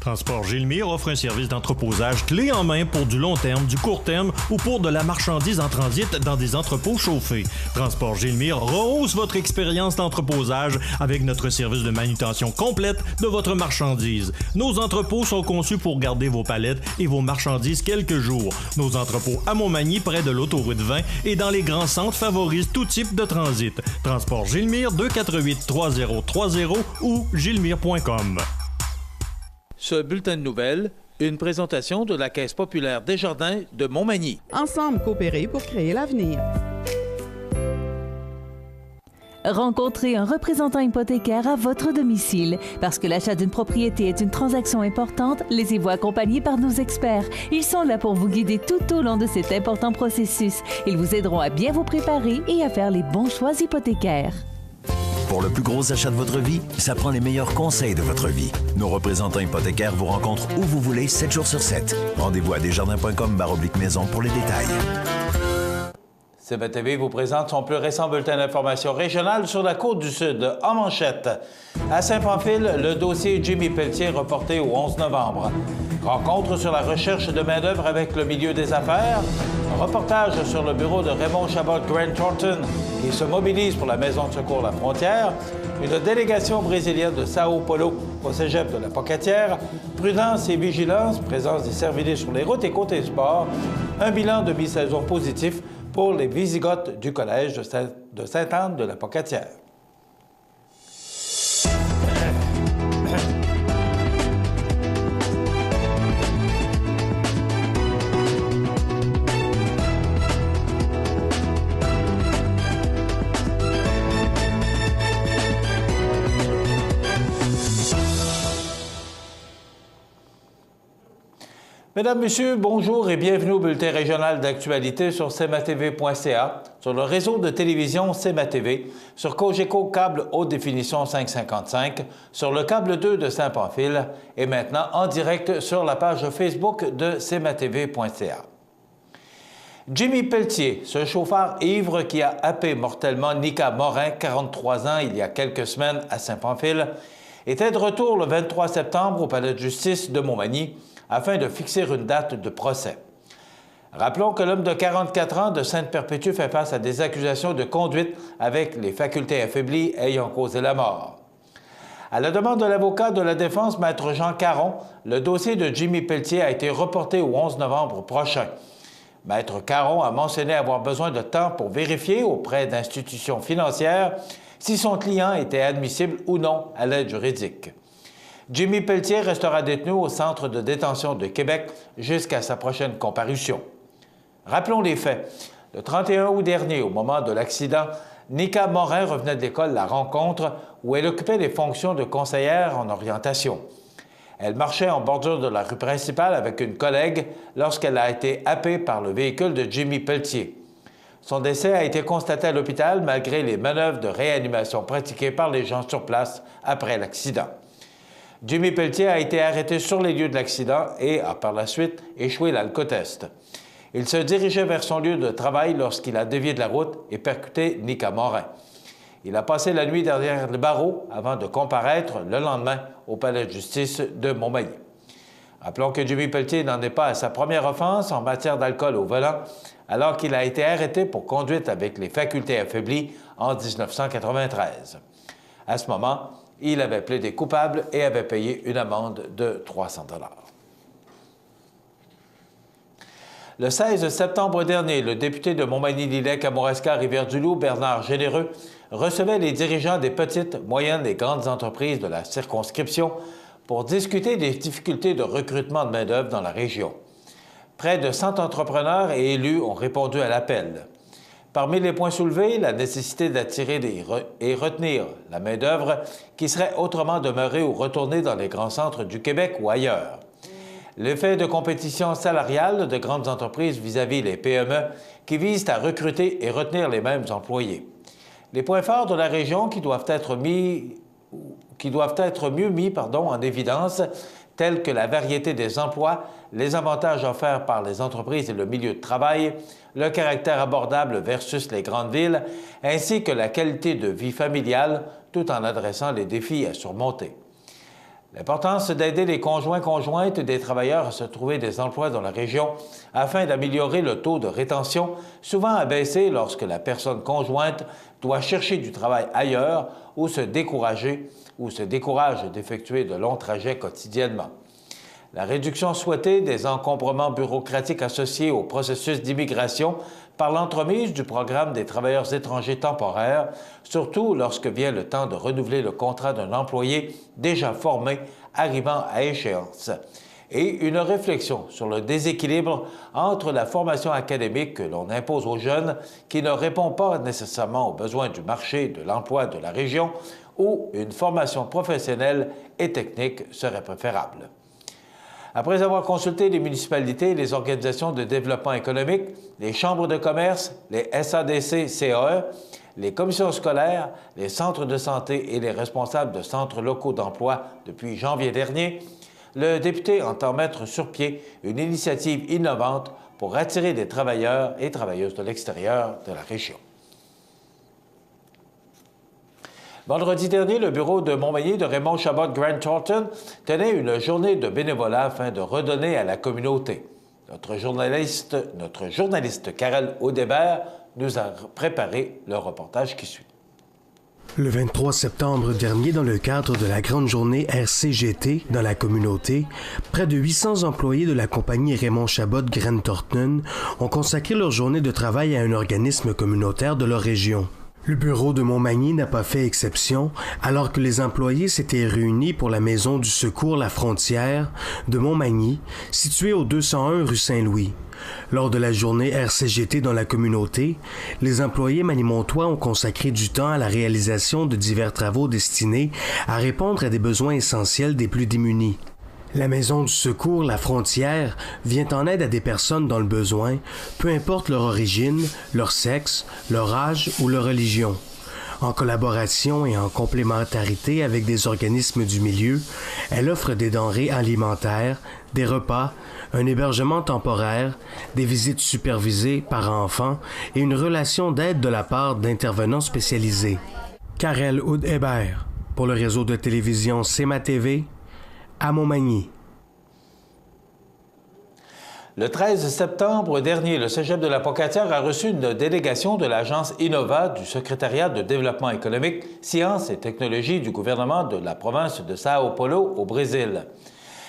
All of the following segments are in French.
Transport Gilmire offre un service d'entreposage clé en main pour du long terme, du court terme ou pour de la marchandise en transit dans des entrepôts chauffés. Transport Gilmire rehausse votre expérience d'entreposage avec notre service de manutention complète de votre marchandise. Nos entrepôts sont conçus pour garder vos palettes et vos marchandises quelques jours. Nos entrepôts à Montmagny, près de l'autoroute 20 et dans les grands centres favorisent tout type de transit. Transport Gilmire, 248-3030 ou gilmire.com. Ce bulletin de nouvelles, une présentation de la Caisse populaire Desjardins de Montmagny. Ensemble coopérer pour créer l'avenir. Rencontrez un représentant hypothécaire à votre domicile. Parce que l'achat d'une propriété est une transaction importante, laissez-vous accompagner par nos experts. Ils sont là pour vous guider tout au long de cet important processus. Ils vous aideront à bien vous préparer et à faire les bons choix hypothécaires. Pour le plus gros achat de votre vie, ça prend les meilleurs conseils de votre vie. Nos représentants hypothécaires vous rencontrent où vous voulez, 7 jours sur 7. Rendez-vous à desjardins.com/maison pour les détails. CBTV vous présente son plus récent bulletin d'information régionale sur la Côte-du-Sud. En manchette, à Saint-Pamphile, le dossier Jimmy Pelletier reporté au 11 novembre. Rencontre sur la recherche de main-d'œuvre avec le milieu des affaires. Reportage sur le bureau de Raymond Chabot Grant Thornton qui se mobilise pour la Maison de secours La Frontière. Une délégation brésilienne de Sao Paulo au cégep de la Pocatière. Prudence et vigilance, présence des cervidés sur les routes et côté sport. Un bilan de mi-saison positif pour les Visigoths du collège de Sainte-Anne de la Pocatière. Mesdames, Messieurs, bonjour et bienvenue au bulletin régional d'actualité sur cmatv.ca, sur le réseau de télévision CMA-TV, sur Cogeco Câble Haute Définition 555, sur le câble 2 de Saint-Pamphile et maintenant en direct sur la page Facebook de cmatv.ca. Jimmy Pelletier, ce chauffeur ivre qui a happé mortellement Nika Morin, 43 ans, il y a quelques semaines à Saint-Pamphile, était de retour le 23 septembre au palais de justice de Montmagny afin de fixer une date de procès. Rappelons que l'homme de 44 ans de Sainte-Perpétue fait face à des accusations de conduite avec les facultés affaiblies ayant causé la mort. À la demande de l'avocat de la défense, Maître Jean Caron, le dossier de Jimmy Pelletier a été reporté au 11 novembre prochain. Maître Caron a mentionné avoir besoin de temps pour vérifier auprès d'institutions financières si son client était admissible ou non à l'aide juridique. Jimmy Pelletier restera détenu au centre de détention de Québec jusqu'à sa prochaine comparution. Rappelons les faits. Le 31 août dernier, au moment de l'accident, Nika Morin revenait de l'école La Rencontre où elle occupait les fonctions de conseillère en orientation. Elle marchait en bordure de la rue principale avec une collègue lorsqu'elle a été happée par le véhicule de Jimmy Pelletier. Son décès a été constaté à l'hôpital malgré les manœuvres de réanimation pratiquées par les gens sur place après l'accident. Jimmy Pelletier a été arrêté sur les lieux de l'accident et a par la suite échoué l'alcotest. Il se dirigeait vers son lieu de travail lorsqu'il a dévié de la route et percuté Nika Morin. Il a passé la nuit derrière le barreau avant de comparaître le lendemain au palais de justice de Montmagny. Rappelons que Jimmy Pelletier n'en est pas à sa première offense en matière d'alcool au volant, alors qu'il a été arrêté pour conduite avec les facultés affaiblies en 1993. À ce moment, il avait plaidé coupable et avait payé une amende de 300 $. Le 16 septembre dernier, le député de Montmagny-Lillet-Kamouraska-Rivière-du-Loup, Bernard Généreux, recevait les dirigeants des petites, moyennes et grandes entreprises de la circonscription pour discuter des difficultés de recrutement de main-d'œuvre dans la région. Près de 100 entrepreneurs et élus ont répondu à l'appel. Parmi les points soulevés, la nécessité d'attirer et retenir la main-d'œuvre qui serait autrement demeurée ou retournée dans les grands centres du Québec ou ailleurs. L'effet de compétition salariale de grandes entreprises vis-à-vis les PME qui visent à recruter et retenir les mêmes employés. Les points forts de la région qui doivent être mieux mis en évidence, tels que la variété des emplois, les avantages offerts par les entreprises et le milieu de travail, le caractère abordable versus les grandes villes, ainsi que la qualité de vie familiale, tout en adressant les défis à surmonter. L'importance d'aider les conjoints-conjointes des travailleurs à se trouver des emplois dans la région afin d'améliorer le taux de rétention, souvent abaissé lorsque la personne conjointe doit chercher du travail ailleurs ou se décourage d'effectuer de longs trajets quotidiennement. La réduction souhaitée des encombrements bureaucratiques associés au processus d'immigration par l'entremise du programme des travailleurs étrangers temporaires, surtout lorsque vient le temps de renouveler le contrat d'un employé déjà formé arrivant à échéance, et une réflexion sur le déséquilibre entre la formation académique que l'on impose aux jeunes qui ne répond pas nécessairement aux besoins du marché de l'emploi de la région ou une formation professionnelle et technique serait préférable. Après avoir consulté les municipalités et les organisations de développement économique, les chambres de commerce, les SADC-CAE, les commissions scolaires, les centres de santé et les responsables de centres locaux d'emploi depuis janvier dernier, le député entend mettre sur pied une initiative innovante pour attirer des travailleurs et travailleuses de l'extérieur de la région. Vendredi dernier, le bureau de Montmagny de Raymond Chabot Grant Thornton tenait une journée de bénévolat afin de redonner à la communauté. Notre journaliste Karel Audébert nous a préparé le reportage qui suit. Le 23 septembre dernier, dans le cadre de la grande journée RCGT dans la communauté, près de 800 employés de la compagnie Raymond Chabot Grant Thornton ont consacré leur journée de travail à un organisme communautaire de leur région. Le bureau de Montmagny n'a pas fait exception, alors que les employés s'étaient réunis pour la Maison du Secours La Frontière de Montmagny, située au 201 rue Saint-Louis. Lors de la journée RCGT dans la communauté, les employés manimontois ont consacré du temps à la réalisation de divers travaux destinés à répondre à des besoins essentiels des plus démunis. La Maison du Secours La Frontière vient en aide à des personnes dans le besoin, peu importe leur origine, leur sexe, leur âge ou leur religion. En collaboration et en complémentarité avec des organismes du milieu, elle offre des denrées alimentaires, des repas, un hébergement temporaire, des visites supervisées par enfants et une relation d'aide de la part d'intervenants spécialisés. Karel Audébert, pour le réseau de télévision CMA-TV, à Montmagny. Le 13 septembre dernier, le Cégep de la Pocatière a reçu une délégation de l'agence Innova du Secrétariat de développement économique, sciences et technologies du gouvernement de la province de São Paulo au Brésil.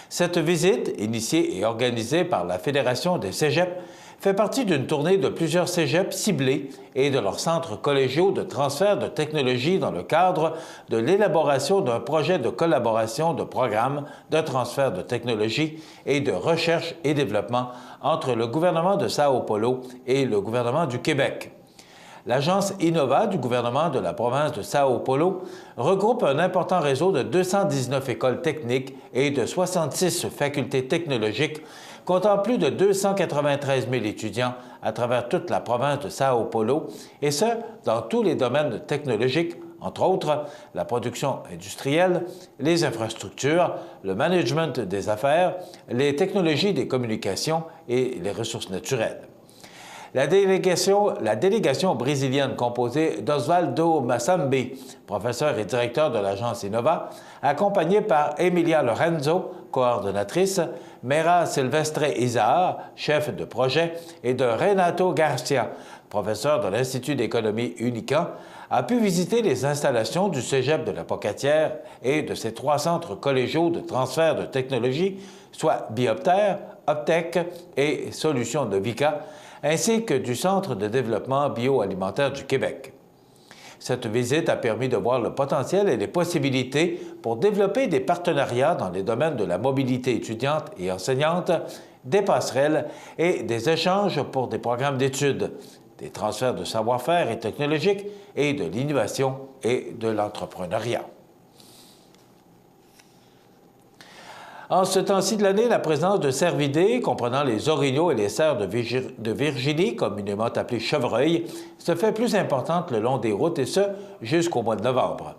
Cette visite, initiée et organisée par la Fédération des cégeps, fait partie d'une tournée de plusieurs cégeps ciblés et de leurs centres collégiaux de transfert de technologie dans le cadre de l'élaboration d'un projet de collaboration de programmes de transfert de technologie et de recherche et développement entre le gouvernement de São Paulo et le gouvernement du Québec. L'agence Innova du gouvernement de la province de São Paulo regroupe un important réseau de 219 écoles techniques et de 66 facultés technologiques, comptant plus de 293 000 étudiants à travers toute la province de São Paulo, et ce, dans tous les domaines technologiques, entre autres la production industrielle, les infrastructures, le management des affaires, les technologies des communications et les ressources naturelles. La délégation brésilienne composée d'Osvaldo Massambi, professeur et directeur de l'agence Innova, accompagnée par Emilia Lorenzo, coordonnatrice, Mera Silvestre Isaac, chef de projet, et de Renato Garcia, professeur de l'Institut d'économie Unicamp, a pu visiter les installations du Cégep de la Pocatière et de ses 3 centres collégiaux de transfert de technologie, soit Biopter, Optech et Solutions Novica, ainsi que du Centre de développement bioalimentaire du Québec. Cette visite a permis de voir le potentiel et les possibilités pour développer des partenariats dans les domaines de la mobilité étudiante et enseignante, des passerelles et des échanges pour des programmes d'études, des transferts de savoir-faire et technologiques et de l'innovation et de l'entrepreneuriat. En ce temps-ci de l'année, la présence de cervidés, comprenant les orignaux et les cerfs de Virginie, communément appelés chevreuils, se fait plus importante le long des routes, et ce, jusqu'au mois de novembre.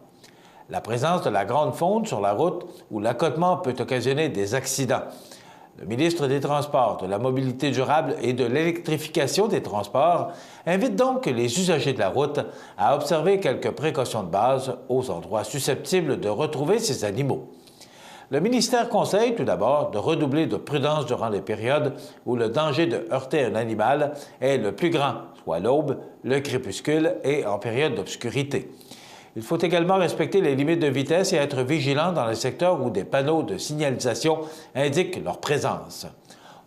La présence de la grande faune sur la route où l'accotement peut occasionner des accidents. Le ministre des Transports, de la Mobilité durable et de l'électrification des transports invite donc les usagers de la route à observer quelques précautions de base aux endroits susceptibles de retrouver ces animaux. Le ministère conseille tout d'abord de redoubler de prudence durant les périodes où le danger de heurter un animal est le plus grand, soit l'aube, le crépuscule et en période d'obscurité. Il faut également respecter les limites de vitesse et être vigilant dans les secteurs où des panneaux de signalisation indiquent leur présence.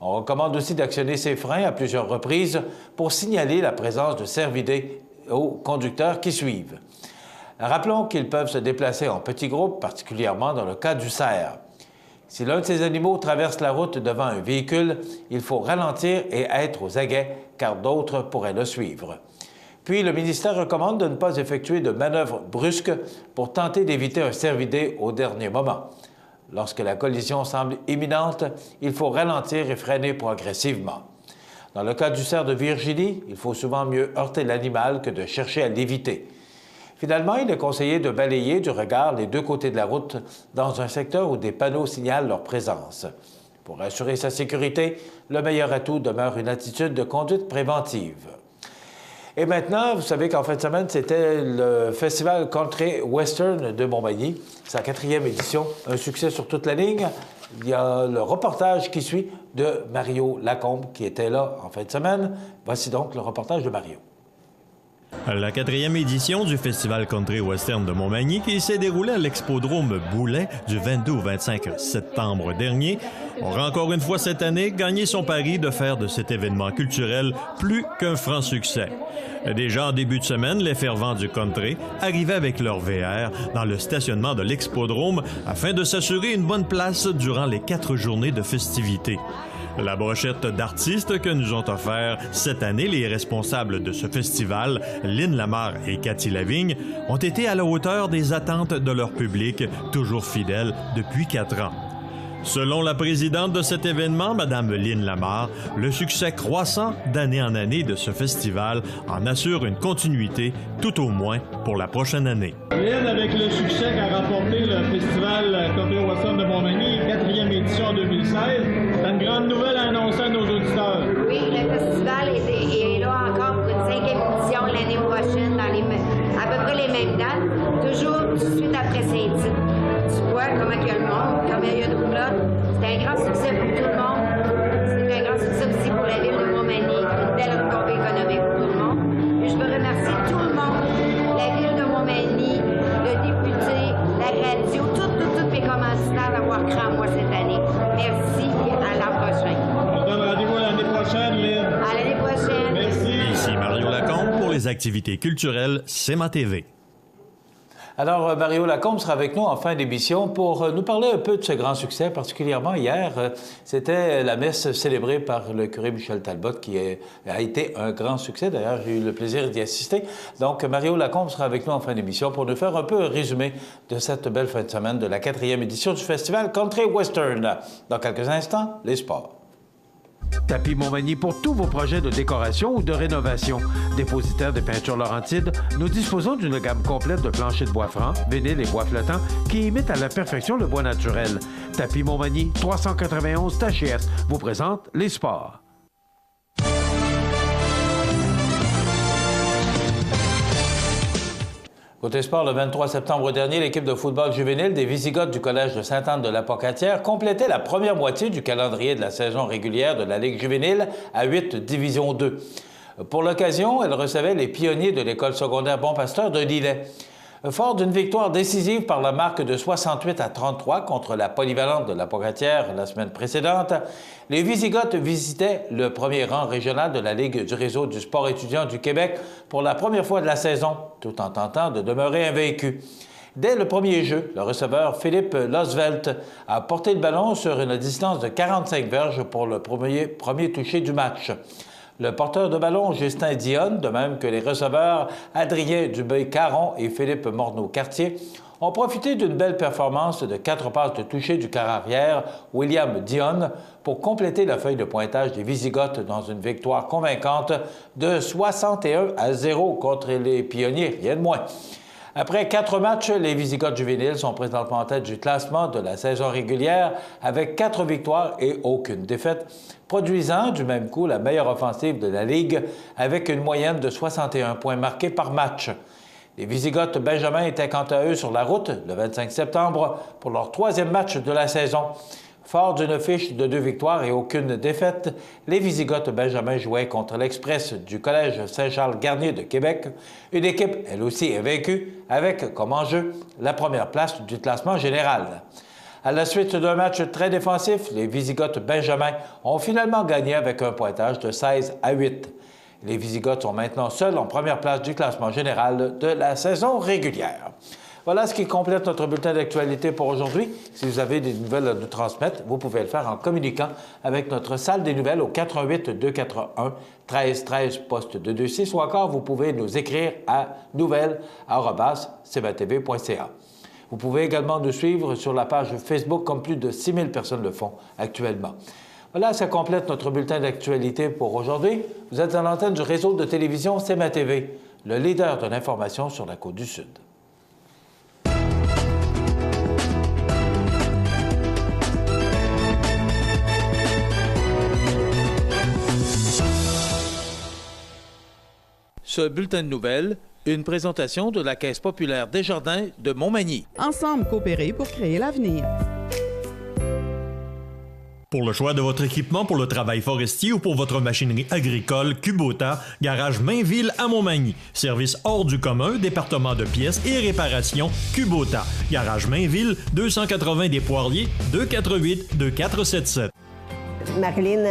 On recommande aussi d'actionner ses freins à plusieurs reprises pour signaler la présence de cervidés aux conducteurs qui suivent. Rappelons qu'ils peuvent se déplacer en petits groupes, particulièrement dans le cas du cerf. Si l'un de ces animaux traverse la route devant un véhicule, il faut ralentir et être aux aguets, car d'autres pourraient le suivre. Puis, le ministère recommande de ne pas effectuer de manœuvres brusques pour tenter d'éviter un cervidé au dernier moment. Lorsque la collision semble imminente, il faut ralentir et freiner progressivement. Dans le cas du cerf de Virginie, il faut souvent mieux heurter l'animal que de chercher à l'éviter. Finalement, il est conseillé de balayer du regard les deux côtés de la route dans un secteur où des panneaux signalent leur présence. Pour assurer sa sécurité, le meilleur atout demeure une attitude de conduite préventive. Et maintenant, vous savez qu'en fin de semaine, c'était le Festival Country Western de Montmagny, sa 4e édition, un succès sur toute la ligne. Il y a le reportage qui suit de Mario Lacombe qui était là en fin de semaine. Voici donc le reportage de Mario. La 4e édition du Festival Country Western de Montmagny, qui s'est déroulée à l'Expodrome Boulet du 22 au 25 septembre dernier, aura encore une fois cette année gagné son pari de faire de cet événement culturel plus qu'un franc succès. Déjà en début de semaine, les fervents du country arrivaient avec leur VR dans le stationnement de l'Expodrome afin de s'assurer une bonne place durant les 4 journées de festivités. La brochette d'artistes que nous ont offert cette année les responsables de ce festival, Lynn Lamarre et Cathy Lavigne, ont été à la hauteur des attentes de leur public, toujours fidèle depuis 4 ans. Selon la présidente de cet événement, Mme Lynn Lamarre, le succès croissant d'année en année de ce festival en assure une continuité, tout au moins pour la prochaine année. Lynn, avec le succès qu'a rapporté le Festival Country Western de Montmagny, 4e édition en 2016, c'est une grande nouvelle à annoncer à nos auditeurs. Oui, le festival est là encore pour une 5e édition l'année prochaine, dans à peu près les mêmes dates, toujours tout de suite après Saint-Tite. Tu vois comment il y a le monde, comment il y a de roulotte. C'est un grand succès pour tout le monde. C'est un grand succès aussi pour la ville de Montmagny, une belle retombée économique pour tout le monde. Et je veux remercier tout le monde, la ville de Montmagny, le député, la radio, tous mes commanditaires d'avoir cru en moi cette année. Merci et à l'an prochain. On se donne rendez-vous l'année prochaine, Lynn. À l'année prochaine. Merci. Ici Mario Lacombe pour les activités culturelles CMA TV. Alors, Mario Lacombe sera avec nous en fin d'émission pour nous parler un peu de ce grand succès, particulièrement hier. C'était la messe célébrée par le curé Michel Talbot qui a été un grand succès. D'ailleurs, j'ai eu le plaisir d'y assister. Donc, Mario Lacombe sera avec nous en fin d'émission pour nous faire un peu un résumé de cette belle fin de semaine de la 4e édition du Festival Country Western. Dans quelques instants, les sports. Tapis Montmagny pour tous vos projets de décoration ou de rénovation. Dépositaire de peinture Laurentide, nous disposons d'une gamme complète de planchers de bois franc, vinyle et bois flottant qui imitent à la perfection le bois naturel. Tapis Montmagny, 391 Tachias, vous présente les sports. Côté sport, le 23 septembre dernier, l'équipe de football juvénile des Visigoths du Collège de Sainte-Anne-de-la-Pocatière complétait la première moitié du calendrier de la saison régulière de la Ligue juvénile à 8 Division 2. Pour l'occasion, elle recevait les pionniers de l'école secondaire Bon-Pasteur de Lillet. Fort d'une victoire décisive par la marque de 68-33 contre la polyvalente de la Pocatière la semaine précédente, les Visigoths visitaient le premier rang régional de la Ligue du réseau du sport étudiant du Québec pour la première fois de la saison, tout en tentant de demeurer invaincu. Dès le premier jeu, le receveur Philippe Losvelt a porté le ballon sur une distance de 45 verges pour le premier touché du match. Le porteur de ballon, Justin Dionne, de même que les receveurs Adrien Dubé-Caron et Philippe Morneau-Cartier, ont profité d'une belle performance de 4 passes de toucher du quart arrière, William Dionne, pour compléter la feuille de pointage des Visigoths dans une victoire convaincante de 61-0 contre les Pionniers, rien de moins. Après 4 matchs, les Visigoths juvéniles sont présentement en tête du classement de la saison régulière avec 4 victoires et aucune défaite, produisant du même coup la meilleure offensive de la Ligue avec une moyenne de 61 points marqués par match. Les Visigoths Benjamin étaient quant à eux sur la route le 25 septembre pour leur 3e match de la saison. Fort d'une fiche de 2 victoires et aucune défaite, les Visigoths Benjamin jouaient contre l'Express du Collège Saint-Charles-Garnier de Québec, une équipe, elle aussi, invaincue, avec comme enjeu la première place du classement général. À la suite d'un match très défensif, les Visigoths Benjamin ont finalement gagné avec un pointage de 16-8. Les Visigoths sont maintenant seuls en première place du classement général de la saison régulière. Voilà ce qui complète notre bulletin d'actualité pour aujourd'hui. Si vous avez des nouvelles à nous transmettre, vous pouvez le faire en communiquant avec notre salle des nouvelles au 88 241 13 13 poste 226 ou encore vous pouvez nous écrire à nouvelles@cmatv.ca. Vous pouvez également nous suivre sur la page Facebook comme plus de 6000 personnes le font actuellement. Voilà, ça complète notre bulletin d'actualité pour aujourd'hui. Vous êtes à l'antenne du réseau de télévision CMA-TV, le leader de l'information sur la Côte-du-Sud. Ce bulletin de nouvelles, une présentation de la Caisse populaire Desjardins de Montmagny. Ensemble coopérer pour créer l'avenir. Pour le choix de votre équipement pour le travail forestier ou pour votre machinerie agricole, Kubota, garage Mainville à Montmagny. Service hors du commun, département de pièces et réparation, Kubota. Garage Mainville, 280 des Poiriers, 248-2477. Marilyn,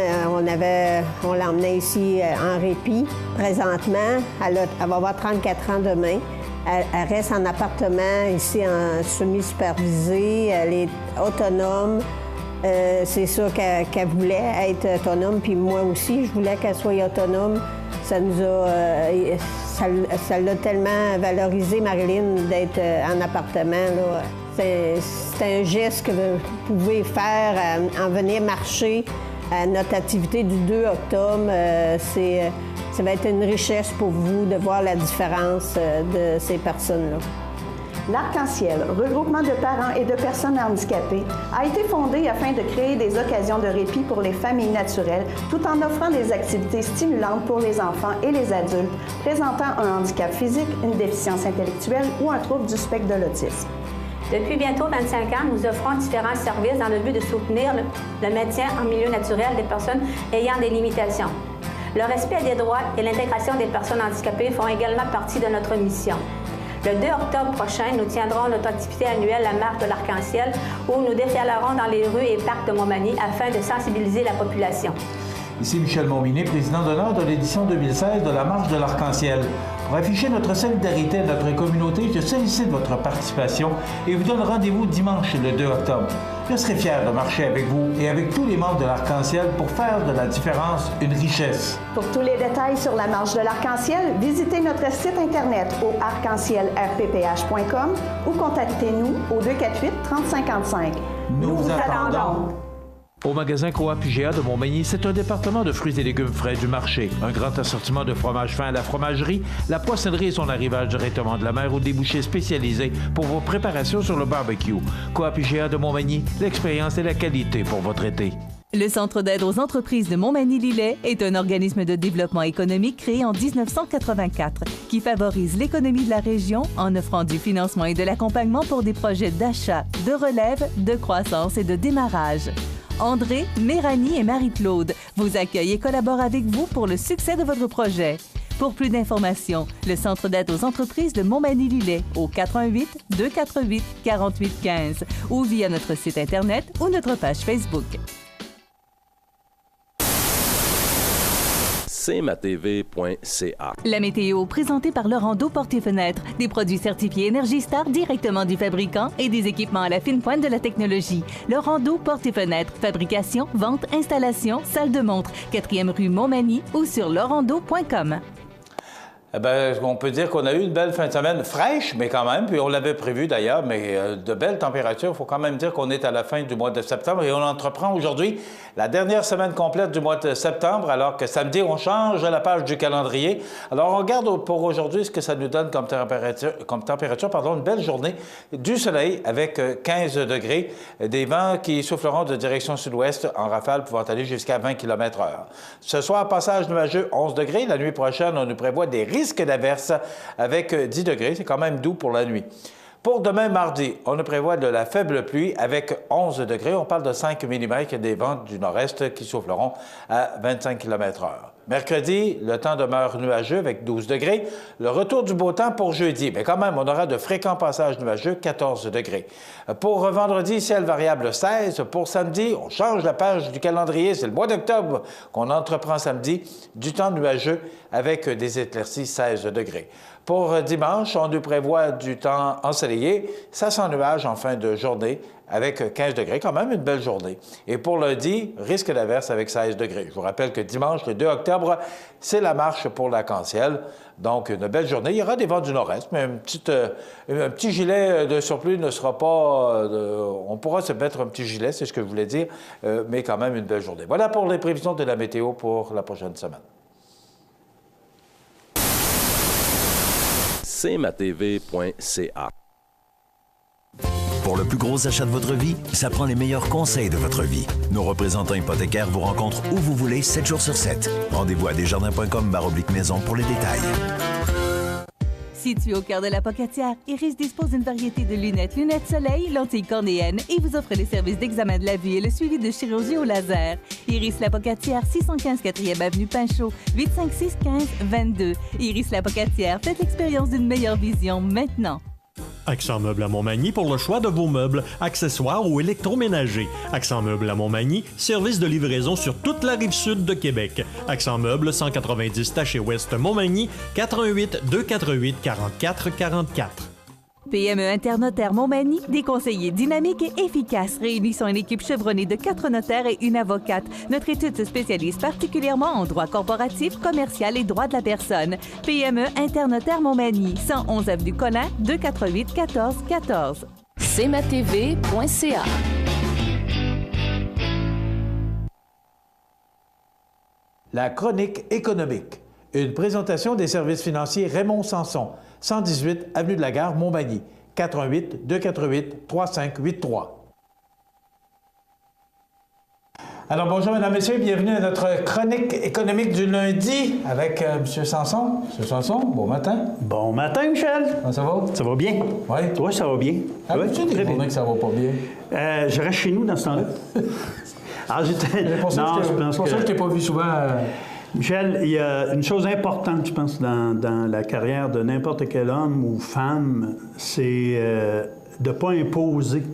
on l'emmenait ici en répit. Présentement, elle va avoir 34 ans demain. Elle reste en appartement ici en semi-supervisé. Elle est autonome. C'est ça qu'elle voulait, être autonome. Puis moi aussi, je voulais qu'elle soit autonome. Ça l'a tellement valorisé, Marilyn, d'être en appartement, là. C'est un geste que vous pouvez faire, en venir marcher à notre activité du 2 octobre. Ça va être une richesse pour vous de voir la différence de ces personnes-là. L'Arc-en-Ciel, regroupement de parents et de personnes handicapées, a été fondé afin de créer des occasions de répit pour les familles naturelles, tout en offrant des activités stimulantes pour les enfants et les adultes présentant un handicap physique, une déficience intellectuelle ou un trouble du spectre de l'autisme. Depuis bientôt 25 ans, nous offrons différents services dans le but de soutenir le maintien en milieu naturel des personnes ayant des limitations. Le respect des droits et l'intégration des personnes handicapées font également partie de notre mission. Le 2 octobre prochain, nous tiendrons notre activité annuelle, la Marche de l'Arc-en-Ciel, où nous défilerons dans les rues et parcs de Montmagny afin de sensibiliser la population. Ici Michel Montminy, président d'honneur de l'édition 2016 de la Marche de l'Arc-en-Ciel. Pour afficher notre solidarité à notre communauté, je sollicite votre participation et vous donne rendez-vous dimanche le 2 octobre. Je serai fier de marcher avec vous et avec tous les membres de l'Arc-en-Ciel pour faire de la différence une richesse. Pour tous les détails sur la Marche de l'Arc-en-Ciel, visitez notre site Internet au arc-en-ciel-rpph.com ou contactez-nous au 248-3055. Nous vous attendons. Au magasin Coop IGA de Montmagny, c'est un département de fruits et légumes frais du marché. Un grand assortiment de fromages fins à la fromagerie, la poissonnerie et son arrivage directement de la mer ou des bouchers spécialisés pour vos préparations sur le barbecue. Coop IGA de Montmagny, l'expérience et la qualité pour votre été. Le Centre d'aide aux entreprises de Montmagny-Lillet est un organisme de développement économique créé en 1984 qui favorise l'économie de la région en offrant du financement et de l'accompagnement pour des projets d'achat, de relève, de croissance et de démarrage. André, Méranie et Marie-Claude vous accueillent et collaborent avec vous pour le succès de votre projet. Pour plus d'informations, le Centre d'aide aux entreprises de Montmagny-Lillet au 418-248-4815 ou via notre site Internet ou notre page Facebook. cmatv.ca. La météo présentée par Laurando Portes et Fenêtres, des produits certifiés Énergie Star directement du fabricant et des équipements à la fine pointe de la technologie. Laurando Portes et Fenêtres, fabrication, vente, installation, salle de montre, 4e rue Montmagny ou sur laurando.com. Eh bien, on peut dire qu'on a eu une belle fin de semaine fraîche, mais quand même, puis on l'avait prévu d'ailleurs, mais de belles températures. Il faut quand même dire qu'on est à la fin du mois de septembre et on entreprend aujourd'hui la dernière semaine complète du mois de septembre, alors que samedi, on change la page du calendrier. Alors, on regarde pour aujourd'hui ce que ça nous donne comme température, une belle journée, du soleil avec 15 degrés, des vents qui souffleront de direction sud-ouest en rafale pouvant aller jusqu'à 20 km/h. Ce soir, passage nuageux, 11 degrés. La nuit prochaine, on nous prévoit des risques risque d'averse avec 10 degrés. C'est quand même doux pour la nuit. Pour demain, mardi, on prévoit de la faible pluie avec 11 degrés. On parle de 5 mm et des vents du nord-est qui souffleront à 25 km/h. Mercredi, le temps demeure nuageux avec 12 degrés. Le retour du beau temps pour jeudi, mais quand même, on aura de fréquents passages nuageux, 14 degrés. Pour vendredi, ciel variable 16. Pour samedi, on change la page du calendrier. C'est le mois d'octobre qu'on entreprend samedi. Du temps nuageux avec des éclaircies, 16 degrés. Pour dimanche, on nous prévoit du temps ensoleillé. Ça sans nuage en fin de journée avec 15 degrés, quand même une belle journée. Et pour lundi, risque d'averse avec 16 degrés. Je vous rappelle que dimanche, le 2 octobre, c'est la marche pour l'arc-en-ciel. Donc, une belle journée. Il y aura des vents du nord-est, mais un petit gilet de surplus ne sera pas... on pourra se mettre un petit gilet, c'est ce que je voulais dire, mais quand même une belle journée. Voilà pour les prévisions de la météo pour la prochaine semaine. cmatv.ca. Pour le plus gros achat de votre vie, ça prend les meilleurs conseils de votre vie. Nos représentants hypothécaires vous rencontrent où vous voulez, 7 jours sur 7. Rendez-vous à desjardins.com/maison pour les détails. Situé au cœur de la Pocatière, Iris dispose d'une variété de lunettes soleil, lentilles cornéennes et vous offre les services d'examen de la vue et le suivi de chirurgie au laser. Iris la Pocatière, 615 4e avenue Pinchot, 856-15-22. Iris la Pocatière, faites l'expérience d'une meilleure vision maintenant. Accent Meubles à Montmagny pour le choix de vos meubles, accessoires ou électroménagers. Accent Meubles à Montmagny, service de livraison sur toute la rive sud de Québec. Accent Meubles, 190 Taché-Ouest Montmagny, 418-248-4444. PME Internotaire Montmagny, des conseillers dynamiques et efficaces réunissant une équipe chevronnée de 4 notaires et une avocate. Notre étude se spécialise particulièrement en droit corporatif, commercial et droit de la personne. PME Internotaire Montmagny, 111 avenue Collin, 248-1414. cmatv.ca. La chronique économique. Une présentation des services financiers Raymond Sanson, 118 avenue de la Gare, Montmagny, 418-248-3583. Alors, bonjour, mesdames, messieurs, bienvenue à notre chronique économique du lundi avec M. Sanson. M. Sanson, bon matin. Bon matin, Michel. Comment ça va? Ça va bien. Oui. Toi, ça va bien? Ah, oui, tu des journées que ça va pas bien? Je reste chez nous dans ce temps-là. C'est pour ça que je t'ai pas vu souvent. Michel, il y a une chose importante, je pense, dans la carrière de n'importe quel homme ou femme, c'est de ne pas imposer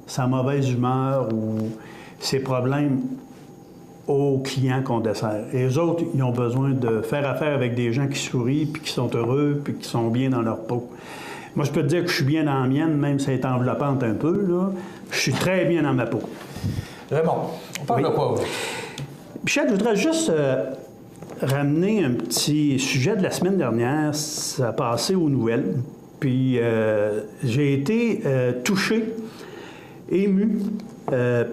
sa mauvaise humeur ou ses problèmes aux clients qu'on dessert. Et eux autres, ils ont besoin de faire affaire avec des gens qui sourient, puis qui sont heureux, puis qui sont bien dans leur peau. Moi, je peux te dire que je suis bien dans la mienne, même si elle est enveloppante un peu, là. Je suis très bien dans ma peau. Raymond, on parle de quoi? Michel, je voudrais juste... ramener un petit sujet de la semaine dernière, ça a passé aux nouvelles, puis j'ai été touché, ému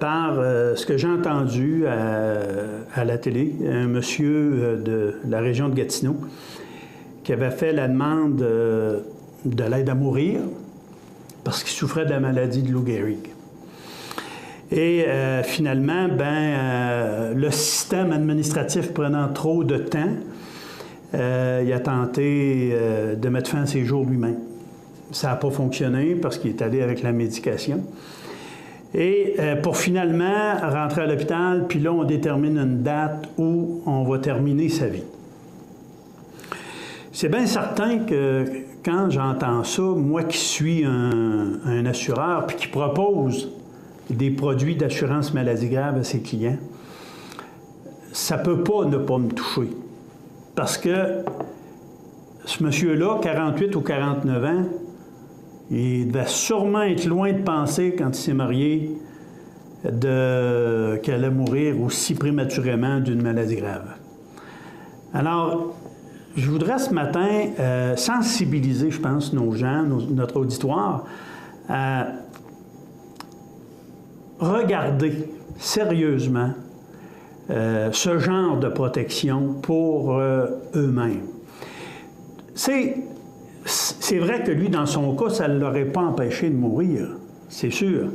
par ce que j'ai entendu à la télé, un monsieur de la région de Gatineau qui avait fait la demande de l'aide à mourir parce qu'il souffrait de la maladie de Lou Gehrig. Et finalement, le système administratif prenant trop de temps, il a tenté de mettre fin à ses jours lui-même. Ça n'a pas fonctionné parce qu'il est allé avec la médication. Et pour finalement rentrer à l'hôpital, puis là, on détermine une date où on va terminer sa vie. C'est bien certain que quand j'entends ça, moi qui suis un assureur, puis qui propose des produits d'assurance maladie grave à ses clients, ça ne peut pas ne pas me toucher. Parce que ce monsieur-là, 48 ou 49 ans, il devait sûrement être loin de penser, quand il s'est marié, qu'elle allait mourir aussi prématurément d'une maladie grave. Alors, je voudrais ce matin sensibiliser, je pense, nos gens, notre auditoire, à regarder sérieusement ce genre de protection pour eux-mêmes. C'est vrai que lui, dans son cas, ça ne l'aurait pas empêché de mourir, c'est sûr.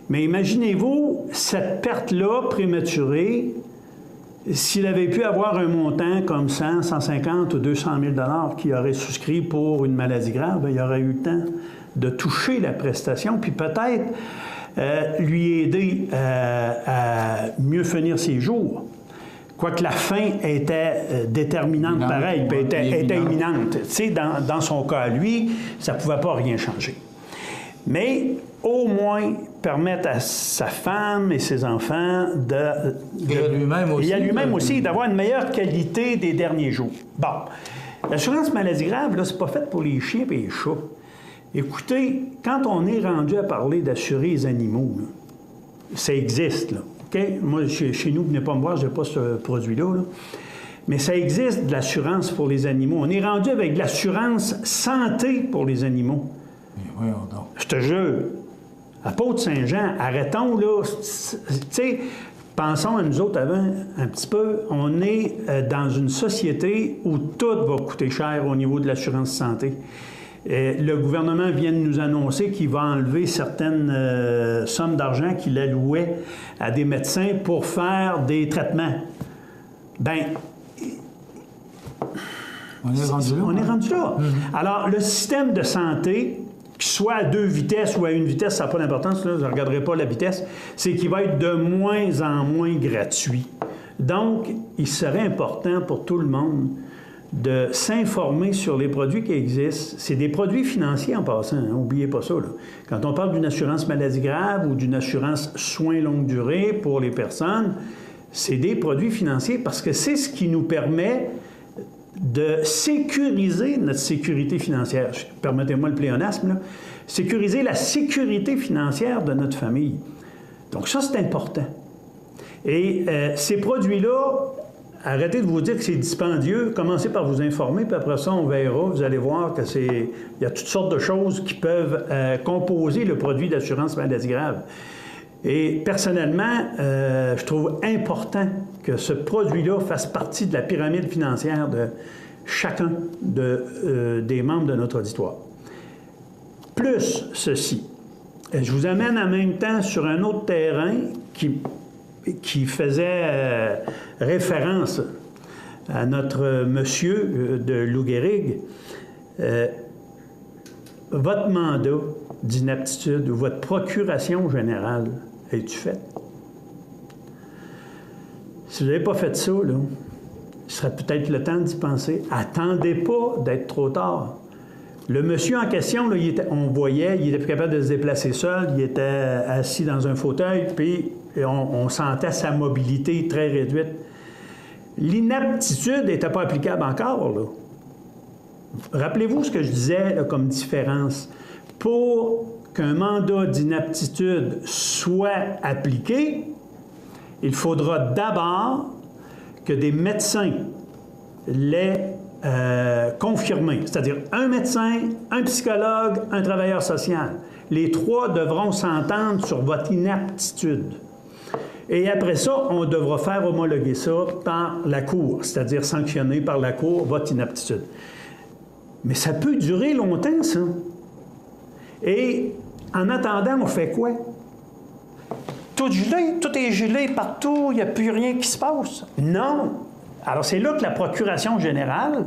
Mais imaginez-vous cette perte-là prématurée s'il avait pu avoir un montant comme 100, 150 ou 200 000 $ qu'il aurait souscrit pour une maladie grave, il aurait eu le temps de toucher la prestation, puis peut-être lui aider à mieux finir ses jours. Quoique la fin était déterminante pareil, puis était imminente. Tu sais, dans son cas à lui, ça ne pouvait pas rien changer. Mais au moins permettre à sa femme et ses enfants et à lui-même aussi d'avoir une meilleure qualité des derniers jours. Bon, l'assurance maladie grave, là, c'est pas fait pour les chiens et les chats. Écoutez, quand on est rendu à parler d'assurer les animaux, là, ça existe, là. Okay? Moi, chez nous, venez pas me voir, je n'ai pas ce produit-là, là. Mais ça existe de l'assurance pour les animaux. On est rendu avec de l'assurance santé pour les animaux. Oui, je te jure. À Port-Saint-Jean, arrêtons, là. Tu sais, pensons à nous autres avant un petit peu. On est dans une société où tout va coûter cher au niveau de l'assurance santé. Le gouvernement vient de nous annoncer qu'il va enlever certaines sommes d'argent qu'il allouait à des médecins pour faire des traitements. Bien, on est rendu là. On est rendu là. Alors, le système de santé, qu'il soit à 2 vitesses ou à 1 vitesse, ça n'a pas d'importance, là, je ne regarderai pas la vitesse, c'est qu'il va être de moins en moins gratuit. Donc, il serait important pour tout le monde de s'informer sur les produits qui existent. C'est des produits financiers en passant, n'oubliez pas ça, là. Quand on parle d'une assurance maladie grave ou d'une assurance soins longue durée pour les personnes, c'est des produits financiers parce que c'est ce qui nous permet de sécuriser notre sécurité financière. Permettez-moi le pléonasme, là. Sécuriser la sécurité financière de notre famille. Donc ça, c'est important. Et ces produits-là, arrêtez de vous dire que c'est dispendieux. Commencez par vous informer, puis après ça, on verra. Vous allez voir que il y a toutes sortes de choses qui peuvent composer le produit d'assurance maladie grave. Et personnellement, je trouve important que ce produit-là fasse partie de la pyramide financière de chacun des membres de notre auditoire. Plus ceci, je vous amène en même temps sur un autre terrain qui faisait référence à notre monsieur de Loup-Guérigues. Votre mandat d'inaptitude ou votre procuration générale, es-tu faite? Si vous n'avez pas fait ça, là, il serait peut-être le temps d'y penser. Attendez pas d'être trop tard. Le monsieur en question, là, on voyait, il était plus capable de se déplacer seul, il était assis dans un fauteuil, puis on sentait sa mobilité très réduite. L'inaptitude n'était pas applicable encore, là. Rappelez-vous ce que je disais là, comme différence. Pour qu'un mandat d'inaptitude soit appliqué, il faudra d'abord que des médecins l'aient confirmé. C'est-à-dire un médecin, un psychologue, un travailleur social. Les trois devront s'entendre sur votre inaptitude. Et après ça, on devra faire homologuer ça par la Cour, c'est-à-dire sanctionner par la Cour votre inaptitude. Mais ça peut durer longtemps, ça. Et en attendant, on fait quoi? Tout gelé, tout est gelé partout, il n'y a plus rien qui se passe. Non. Alors, c'est là que la procuration générale,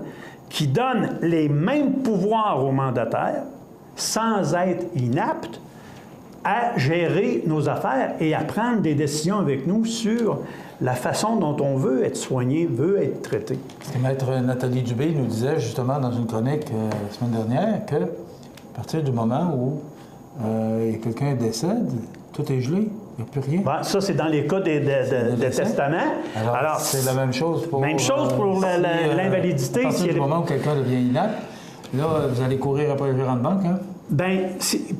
qui donne les mêmes pouvoirs au mandataire, sans être inapte, à gérer nos affaires et à prendre des décisions avec nous sur la façon dont on veut être soigné, veut être traité. Maître Nathalie Dubé nous disait justement dans une chronique la semaine dernière que à partir du moment où quelqu'un décède, tout est gelé. Il n'y a plus rien. Bon, ça, c'est dans les cas des testaments. Alors c'est la même chose pour... Même chose pour l'invalidité. À partir du moment où quelqu'un devient inapte, là, vous allez courir après le gérant de banque, hein? Bien,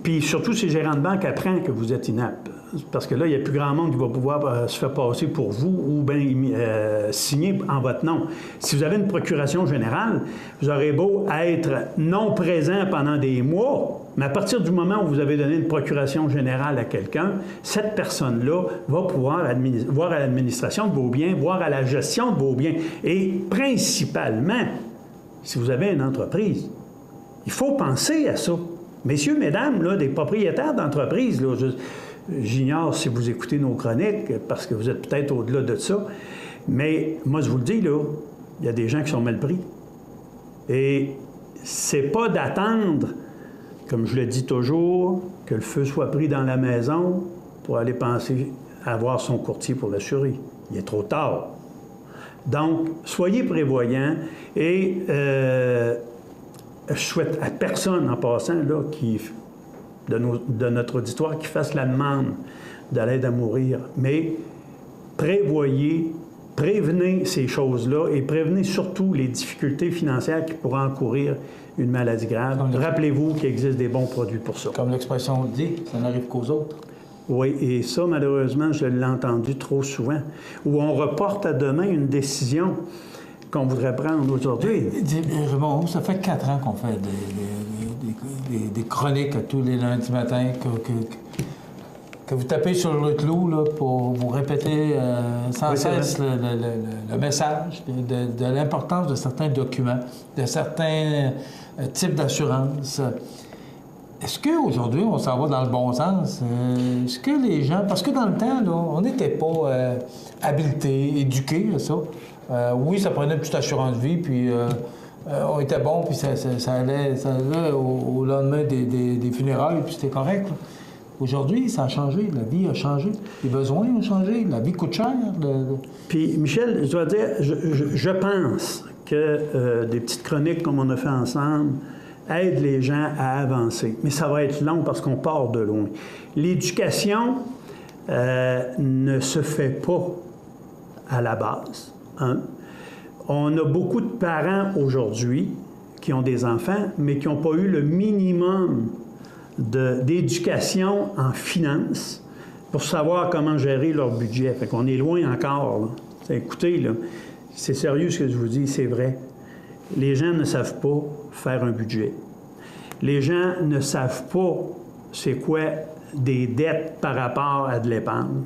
puis surtout, c'est le gérant de banque apprend que vous êtes inapte. Parce que là, il n'y a plus grand monde qui va pouvoir se faire passer pour vous ou bien signer en votre nom. Si vous avez une procuration générale, vous aurez beau être non présent pendant des mois, mais à partir du moment où vous avez donné une procuration générale à quelqu'un, cette personne-là va pouvoir voir à l'administration de vos biens, voir à la gestion de vos biens. Et principalement, si vous avez une entreprise, il faut penser à ça. Messieurs, mesdames, là, des propriétaires d'entreprises, là, j'ignore si vous écoutez nos chroniques, parce que vous êtes peut-être au-delà de ça, Mais moi, je vous le dis, là, il y a des gens qui sont mal pris. Et c'est pas d'attendre, comme je le dis toujours, que le feu soit pris dans la maison pour aller penser à avoir son courtier pour l'assurer. Il est trop tard. Donc, soyez prévoyants et je souhaite à personne en passant là, de notre auditoire qui fasse la demande de l'aide à mourir, mais prévoyez, prévenez ces choses-là et prévenez surtout les difficultés financières qui pourraient encourir une maladie grave. Rappelez-vous qu'il existe des bons produits pour ça. Comme l'expression le dit, ça n'arrive qu'aux autres. Oui, et ça, malheureusement, je l'ai entendu trop souvent, où on reporte à demain une décision qu'on voudrait prendre aujourd'hui. Raymond, ça fait 4 ans qu'on fait des chroniques tous les lundis matins, que vous tapez sur le clou là, pour vous répéter sans cesse le message de l'importance de certains documents, de certains types d'assurance. Est-ce qu'aujourd'hui, on s'en va dans le bon sens? Est-ce que les gens... Parce que dans le temps, là, on n'était pas habilités, éduqués à ça. Oui, ça prenait une petite assurance vie, puis on était bon, puis ça allait au lendemain des funérailles, puis c'était correct. Là. Aujourd'hui, ça a changé, la vie a changé, les besoins ont changé, la vie coûte cher. Puis, Michel, je dois dire, je pense que des petites chroniques comme on a fait ensemble aident les gens à avancer. Mais ça va être long parce qu'on part de loin. L'éducation ne se fait pas à la base. Hein? On a beaucoup de parents aujourd'hui qui ont des enfants, mais qui n'ont pas eu le minimum d'éducation en finance pour savoir comment gérer leur budget. Fait qu'on est loin encore. Là. Écoutez, là, c'est sérieux ce que je vous dis, c'est vrai. Les gens ne savent pas faire un budget. Les gens ne savent pas c'est quoi des dettes par rapport à de l'épargne.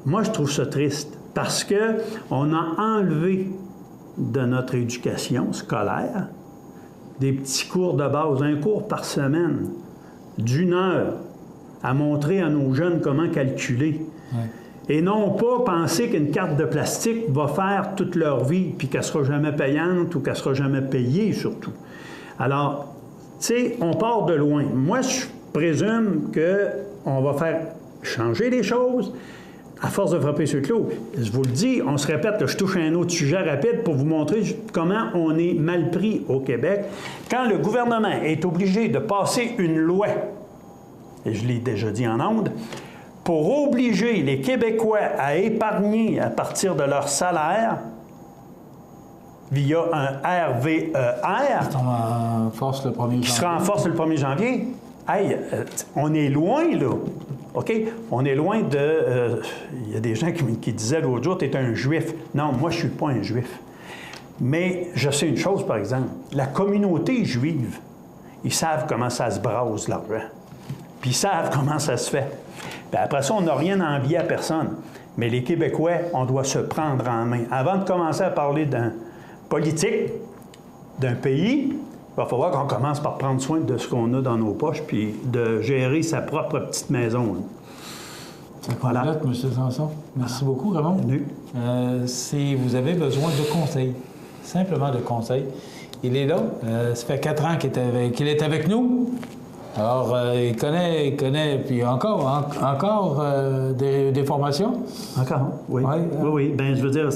Moi, je trouve ça triste parce qu'on a enlevé de notre éducation scolaire des petits cours de base, un cours par semaine, d'1 heure, à montrer à nos jeunes comment calculer. Ouais. Et non pas penser qu'une carte de plastique va faire toute leur vie, puis qu'elle ne sera jamais payante ou qu'elle ne sera jamais payée, surtout. Alors, tu sais, on part de loin. Moi, je présume qu'on va faire changer les choses à force de frapper sur le clou. Je vous le dis, on se répète, là, je touche à un autre sujet rapide pour vous montrer comment on est mal pris au Québec. Quand le gouvernement est obligé de passer une loi, et je l'ai déjà dit en ondes, pour obliger les Québécois à épargner à partir de leur salaire via un RVER, qui sera en force le 1er janvier. Qui sera en force le 1er janvier. Hey, on est loin, là. OK? On est loin de... Il y a des gens qui disaient l'autre jour, tu es un juif. Non, moi, je ne suis pas un juif. Mais je sais une chose, par exemple. La communauté juive, ils savent comment ça se brase, l'argent. Puis ils savent comment ça se fait. Puis après ça, on n'a rien à envier à personne. Mais les Québécois, on doit se prendre en main. Avant de commencer à parler d'un politique, d'un pays, il va falloir qu'on commence par prendre soin de ce qu'on a dans nos poches puis de gérer sa propre petite maison. Ça complète, M. Sanson. Merci beaucoup, Raymond. Si vous avez besoin de conseils, simplement de conseils, il est là. Ça fait 4 ans qu'il est avec nous. Alors, il connaît, puis encore des formations? Encore, oui. Ouais, oui. Bien, je veux dire,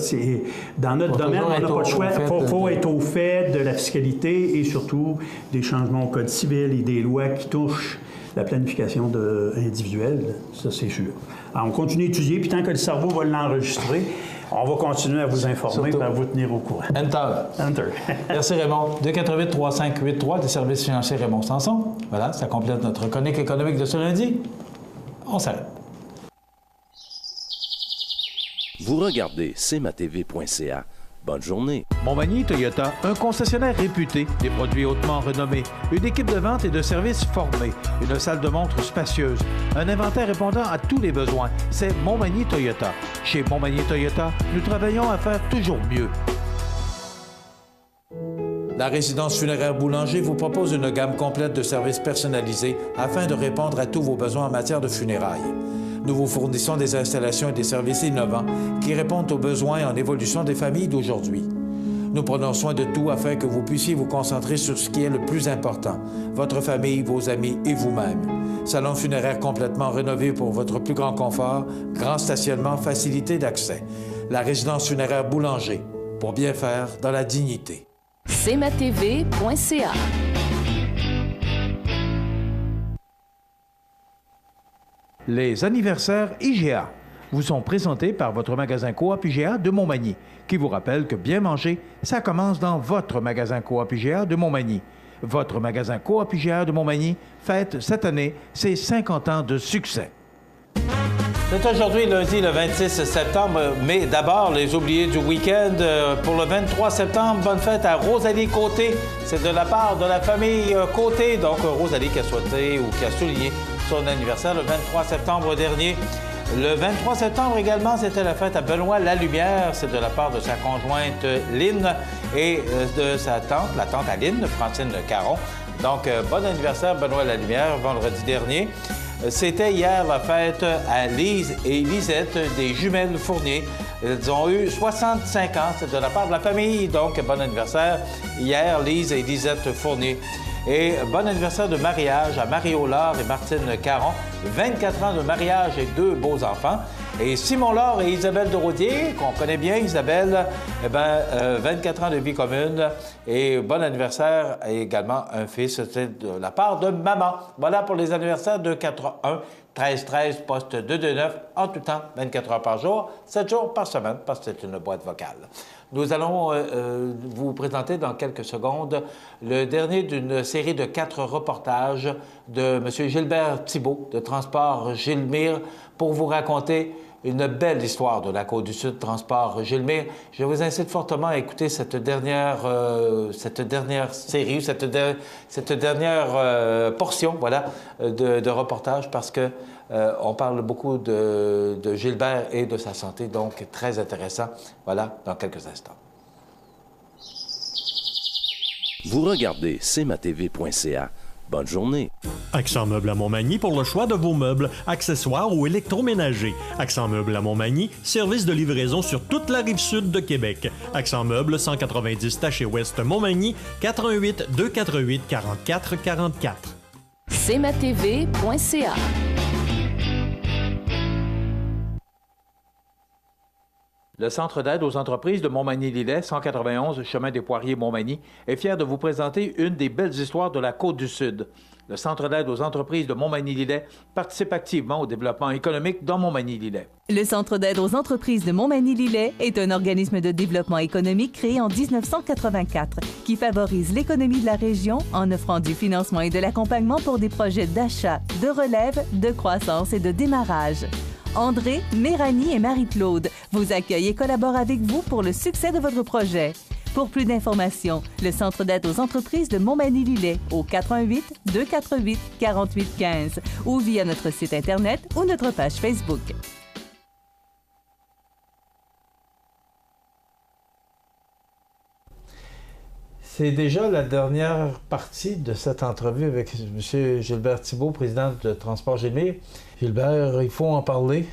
dans notre domaine, on n'a pas le choix. Il faut être au fait de la fiscalité et surtout des changements au Code civil et des lois qui touchent la planification individuelle. Ça, c'est sûr. Alors, on continue d'étudier, puis tant que le cerveau va l'enregistrer, on va continuer à vous informer et à vous tenir au courant. Enter. Merci Raymond. 288-3583 des services financiers Raymond Sanson. Voilà, ça complète notre chronique économique de ce lundi. On s'arrête. Vous regardez cmatv.ca. Bonne journée. Montmagny Toyota, un concessionnaire réputé, des produits hautement renommés, une équipe de vente et de services formée, une salle de montre spacieuse, un inventaire répondant à tous les besoins. C'est Montmagny Toyota. Chez Montmagny Toyota, nous travaillons à faire toujours mieux. La résidence funéraire Boulanger vous propose une gamme complète de services personnalisés afin de répondre à tous vos besoins en matière de funérailles. Nous vous fournissons des installations et des services innovants qui répondent aux besoins en évolution des familles d'aujourd'hui. Nous prenons soin de tout afin que vous puissiez vous concentrer sur ce qui est le plus important, votre famille, vos amis et vous-même. Salon funéraire complètement rénové pour votre plus grand confort, grand stationnement, facilité d'accès. La résidence funéraire Boulanger, pour bien faire dans la dignité. cmatv.ca. Les anniversaires IGA vous sont présentés par votre magasin Coop IGA de Montmagny, qui vous rappelle que bien manger, ça commence dans votre magasin Coop IGA de Montmagny. Votre magasin Coop IGA de Montmagny fête cette année ses 50 ans de succès. C'est aujourd'hui, lundi, le 26 septembre, mais d'abord, les oubliés du week-end. Pour le 23 septembre, bonne fête à Rosalie Côté. C'est de la part de la famille Côté. Donc, Rosalie qui a souhaité ou qui a souligné son anniversaire le 23 septembre dernier. Le 23 septembre également, c'était la fête à Benoît Lalumière. C'est de la part de sa conjointe Lynn et de sa tante, la tante Aline, Francine Caron. Donc, bon anniversaire Benoît Lalumière, vendredi dernier. C'était hier la fête à Lise et Lisette des jumelles Fournier. Ils ont eu 65 ans, c'est de la part de la famille. Donc, bon anniversaire hier, Lise et Lisette Fournier. Et bon anniversaire de mariage à Mario Laure et Martine Caron. 24 ans de mariage et 2 beaux enfants. Et Simon Laure et Isabelle de Rodier, qu'on connaît bien, Isabelle, 24 ans de vie commune. Et bon anniversaire et également un fils, c'était de la part de maman. Voilà pour les anniversaires de 81 13 13 poste 229 en tout temps, 24 heures par jour, 7 jours par semaine, parce que c'est une boîte vocale. Nous allons vous présenter dans quelques secondes le dernier d'une série de 4 reportages de M. Gilbert Thibault de Transport Gilmire pour vous raconter une belle histoire de la Côte-du-Sud, Transport Gilmire. Je vous incite fortement à écouter cette dernière série, cette dernière portion, voilà, de reportage parce que on parle beaucoup de Gilbert et de sa santé, donc très intéressant. Voilà, dans quelques instants. Vous regardez cmatv.ca. Bonne journée. Accent Meubles à Montmagny pour le choix de vos meubles, accessoires ou électroménagers. Accent Meubles à Montmagny, service de livraison sur toute la rive sud de Québec. Accent Meubles, 190 Taché Ouest Montmagny, 88 248 44 44. cmatv.ca. Le Centre d'aide aux entreprises de Montmagny-Lillet, 191 Chemin des Poiriers Montmagny, est fier de vous présenter une des belles histoires de la Côte-du-Sud. Le Centre d'aide aux entreprises de Montmagny-Lillet participe activement au développement économique dans Montmagny-Lillet. Le Centre d'aide aux entreprises de Montmagny-Lillet est un organisme de développement économique créé en 1984 qui favorise l'économie de la région en offrant du financement et de l'accompagnement pour des projets d'achat, de relève, de croissance et de démarrage. André, Méranie et Marie-Claude vous accueillent et collaborent avec vous pour le succès de votre projet. Pour plus d'informations, le Centre d'aide aux entreprises de Montmagny-Lillet au 88 248 48 15 ou via notre site Internet ou notre page Facebook. C'est déjà la dernière partie de cette entrevue avec M. Gilbert Thibault, président de Transport Gilmire. Gilbert, il faut en parler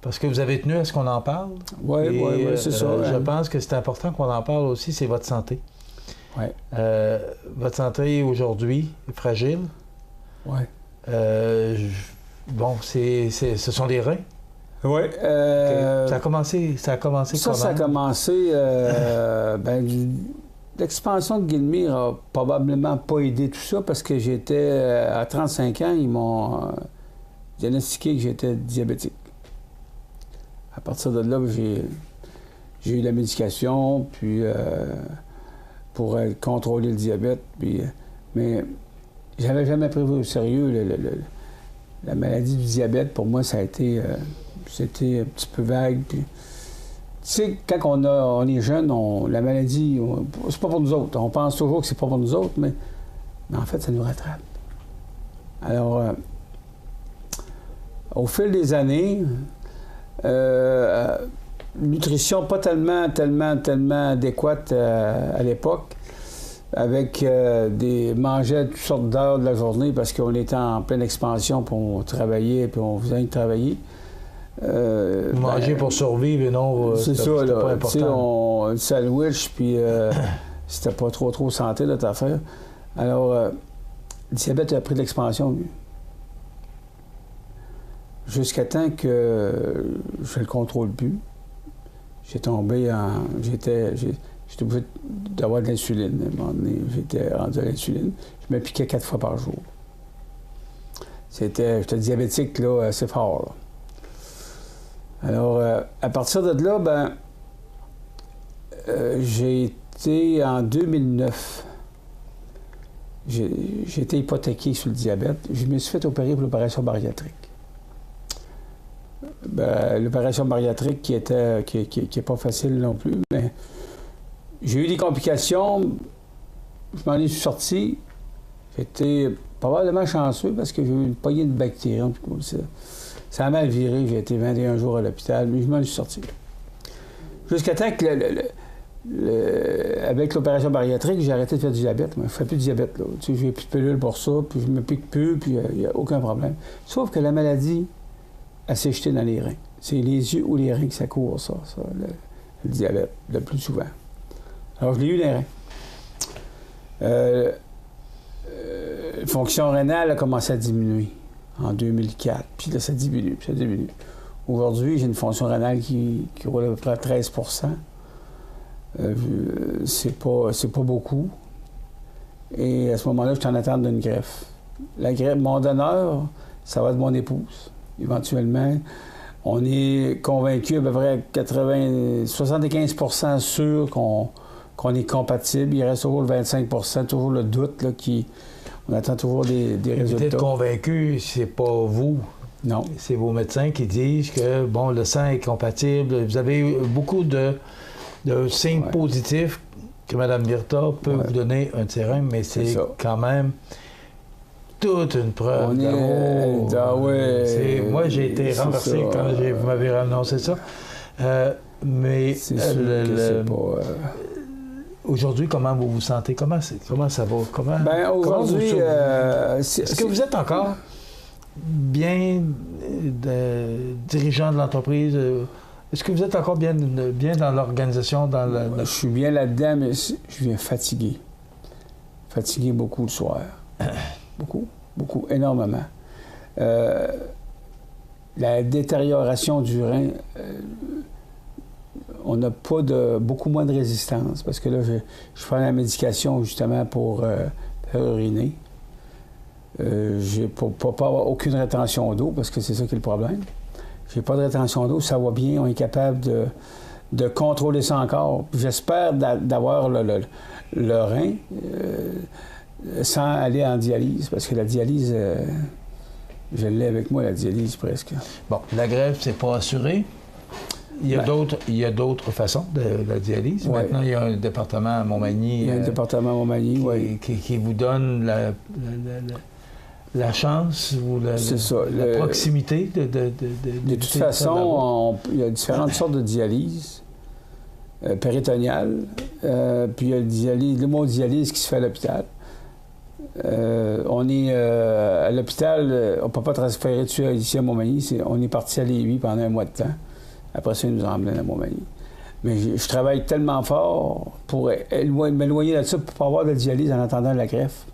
parce que vous avez tenu à ce qu'on en parle. Oui, c'est ça. Je pense que c'est important qu'on en parle aussi, c'est votre santé. Oui. Votre santé aujourd'hui est fragile. Oui. Bon, ce sont les reins. Oui. Ça a commencé comment? Ça a commencé... L'expansion de Gilmire n'a probablement pas aidé tout ça parce que j'étais, à 35 ans, ils m'ont diagnostiqué que j'étais diabétique. À partir de là, j'ai eu la médication puis, pour contrôler le diabète. Puis, mais j'avais jamais pris au sérieux la maladie du diabète. Pour moi, ça a été c'était un petit peu vague. Puis, tu sais, quand on est jeune, la maladie, c'est pas pour nous autres. On pense toujours que c'est pas pour nous autres, mais en fait, ça nous rattrape. Alors, au fil des années, nutrition pas tellement adéquate à l'époque, avec manger toutes sortes d'heures de la journée parce qu'on était en pleine expansion, puis on travaillait, puis on faisait travailler. Vous mangez pour survivre et non... c'est ça, pas là. important. Tu sais, un sandwich, puis c'était pas trop santé, notre affaire. Alors, le diabète a pris de l'expansion, lui. Jusqu'à temps que je le contrôle plus. J'ai tombé en... J'étais obligé d'avoir de l'insuline. À un moment donné, j'étais rendu à l'insuline. Je me piquais 4 fois par jour. J'étais diabétique, là, assez fort, là. Alors, à partir de là, j'ai été en 2009. J'ai été hypothéqué sur le diabète. Je me suis fait opérer pour l'opération bariatrique. L'opération bariatrique qui est pas facile non plus, mais j'ai eu des complications. Je m'en suis sorti. J'étais probablement chanceux parce que j'ai eu une poignée de bactéries. Ça a mal viré. J'ai été 21 jours à l'hôpital, mais je m'en suis sorti. Jusqu'à temps que, avec l'opération bariatrique, j'ai arrêté de faire du diabète. Moi, je ne fais plus de diabète. Là. Tu sais, j'ai plus de pilules pour ça, puis je me pique plus, puis il n'y a aucun problème. Sauf que la maladie, elle s'est jetée dans les reins. C'est les yeux ou les reins que ça court, ça le diabète, le plus souvent. Alors, je l'ai eu les reins. La fonction rénale a commencé à diminuer en 2004. Puis là, ça diminue. Aujourd'hui, j'ai une fonction rénale qui roule à peu près à 13 %. C'est pas beaucoup. Et à ce moment-là, je suis en attente d'une greffe. La greffe, mon donneur, ça va être mon épouse. Éventuellement, on est convaincu à peu près à 75 % sûr qu'on est compatible. Il reste toujours le 25 %, toujours le doute là, on attend toujours des résultats. Vous êtes convaincu, c'est pas vous. Non. C'est vos médecins qui disent que bon, le sang est compatible. Vous avez beaucoup de signes positifs que Mme Birta peut vous donner un terrain, mais c'est quand même toute une preuve d'amour. Moi, j'ai été renversé quand vous m'avez annoncé ça. Mais aujourd'hui, comment vous vous sentez? Comment ça va? Aujourd'hui, est-ce que vous êtes encore bien dirigeant de l'entreprise? Est-ce que vous êtes encore bien dans l'organisation? Je suis bien là-dedans, mais je viens fatigué. Fatigué beaucoup le soir. Beaucoup, énormément. La détérioration du rein, on n'a pas beaucoup moins de résistance parce que là, je prends la médication justement pour faire uriner. J'ai pas aucune rétention d'eau parce que c'est ça qui est le problème. J'ai pas de rétention d'eau, ça va bien, on est capable de contrôler ça encore. J'espère d'avoir le rein sans aller en dialyse, parce que la dialyse, je l'ai avec moi, la dialyse presque. Bon, la greffe, c'est pas assuré. Il y a d'autres façons de la dialyse. Ouais. Maintenant, il y a un département à Montmagny. Il y a un département à Montmagny, oui. Qui vous donne la chance ou la proximité de toute façon, il y a différentes sortes de dialyse. Péritoniale, puis il y a l'hémodialyse qui se fait à l'hôpital. On est à l'hôpital, on ne peut pas transférer ici à Montmagny. On est parti à Lévis pendant un mois de temps. Après ça, ils nous emmènent à Montmagny. Mais je travaille tellement fort pour m'éloigner de ça pour ne pas avoir de dialyse en attendant la greffe.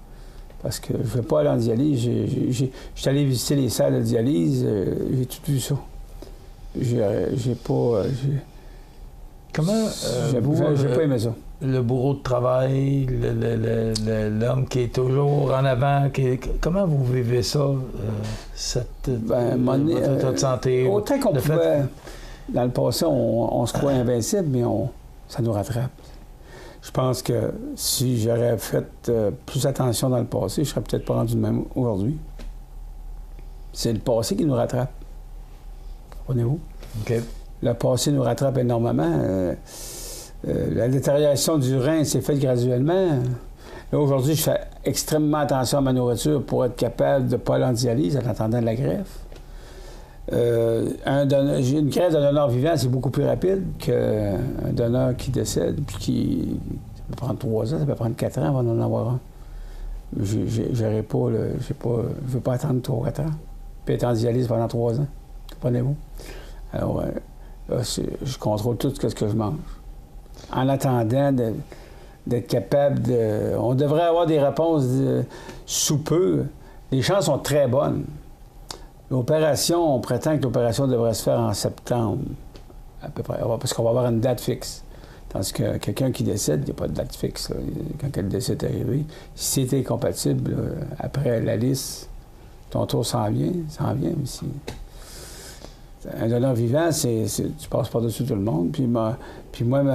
Parce que je ne veux pas aller en dialyse. Je suis allé visiter les salles de dialyse. J'ai tout vu ça. J'ai pas... Comment j'ai pas aimé ça. Le bourreau de travail, l'homme qui est toujours en avant, comment vous vivez ça, votre santé? Autant qu'on pouvait, dans le passé, on se croit invincible, mais ça nous rattrape. Je pense que si j'aurais fait plus attention dans le passé, je serais peut-être pas rendu de même aujourd'hui. C'est le passé qui nous rattrape. Comprenez-vous? OK. Le passé nous rattrape énormément. La détérioration du rein s'est faite graduellement. Là, aujourd'hui, je fais extrêmement attention à ma nourriture pour être capable de ne pas aller en dialyse en attendant la greffe. Une greffe de donneur vivant, c'est beaucoup plus rapide qu'un donneur qui décède, puis ça peut prendre 3 ans, ça peut prendre 4 ans avant d'en avoir un. Je ne veux pas attendre 3 ou 4 ans, puis être en dialyse pendant 3 ans. Comprenez-vous? Alors, là, je contrôle tout ce que je mange. En attendant d'être capable de... On devrait avoir des réponses sous peu. Les chances sont très bonnes. L'opération, on prétend que l'opération devrait se faire en septembre, à peu près, parce qu'on va avoir une date fixe. Tandis que quelqu'un qui décède, il n'y a pas de date fixe. Là. Quand le décès est arrivé, si c'était compatible, après la liste, ton tour s'en vient aussi. Un donneur vivant, tu passes par-dessus tout le monde. Puis moi,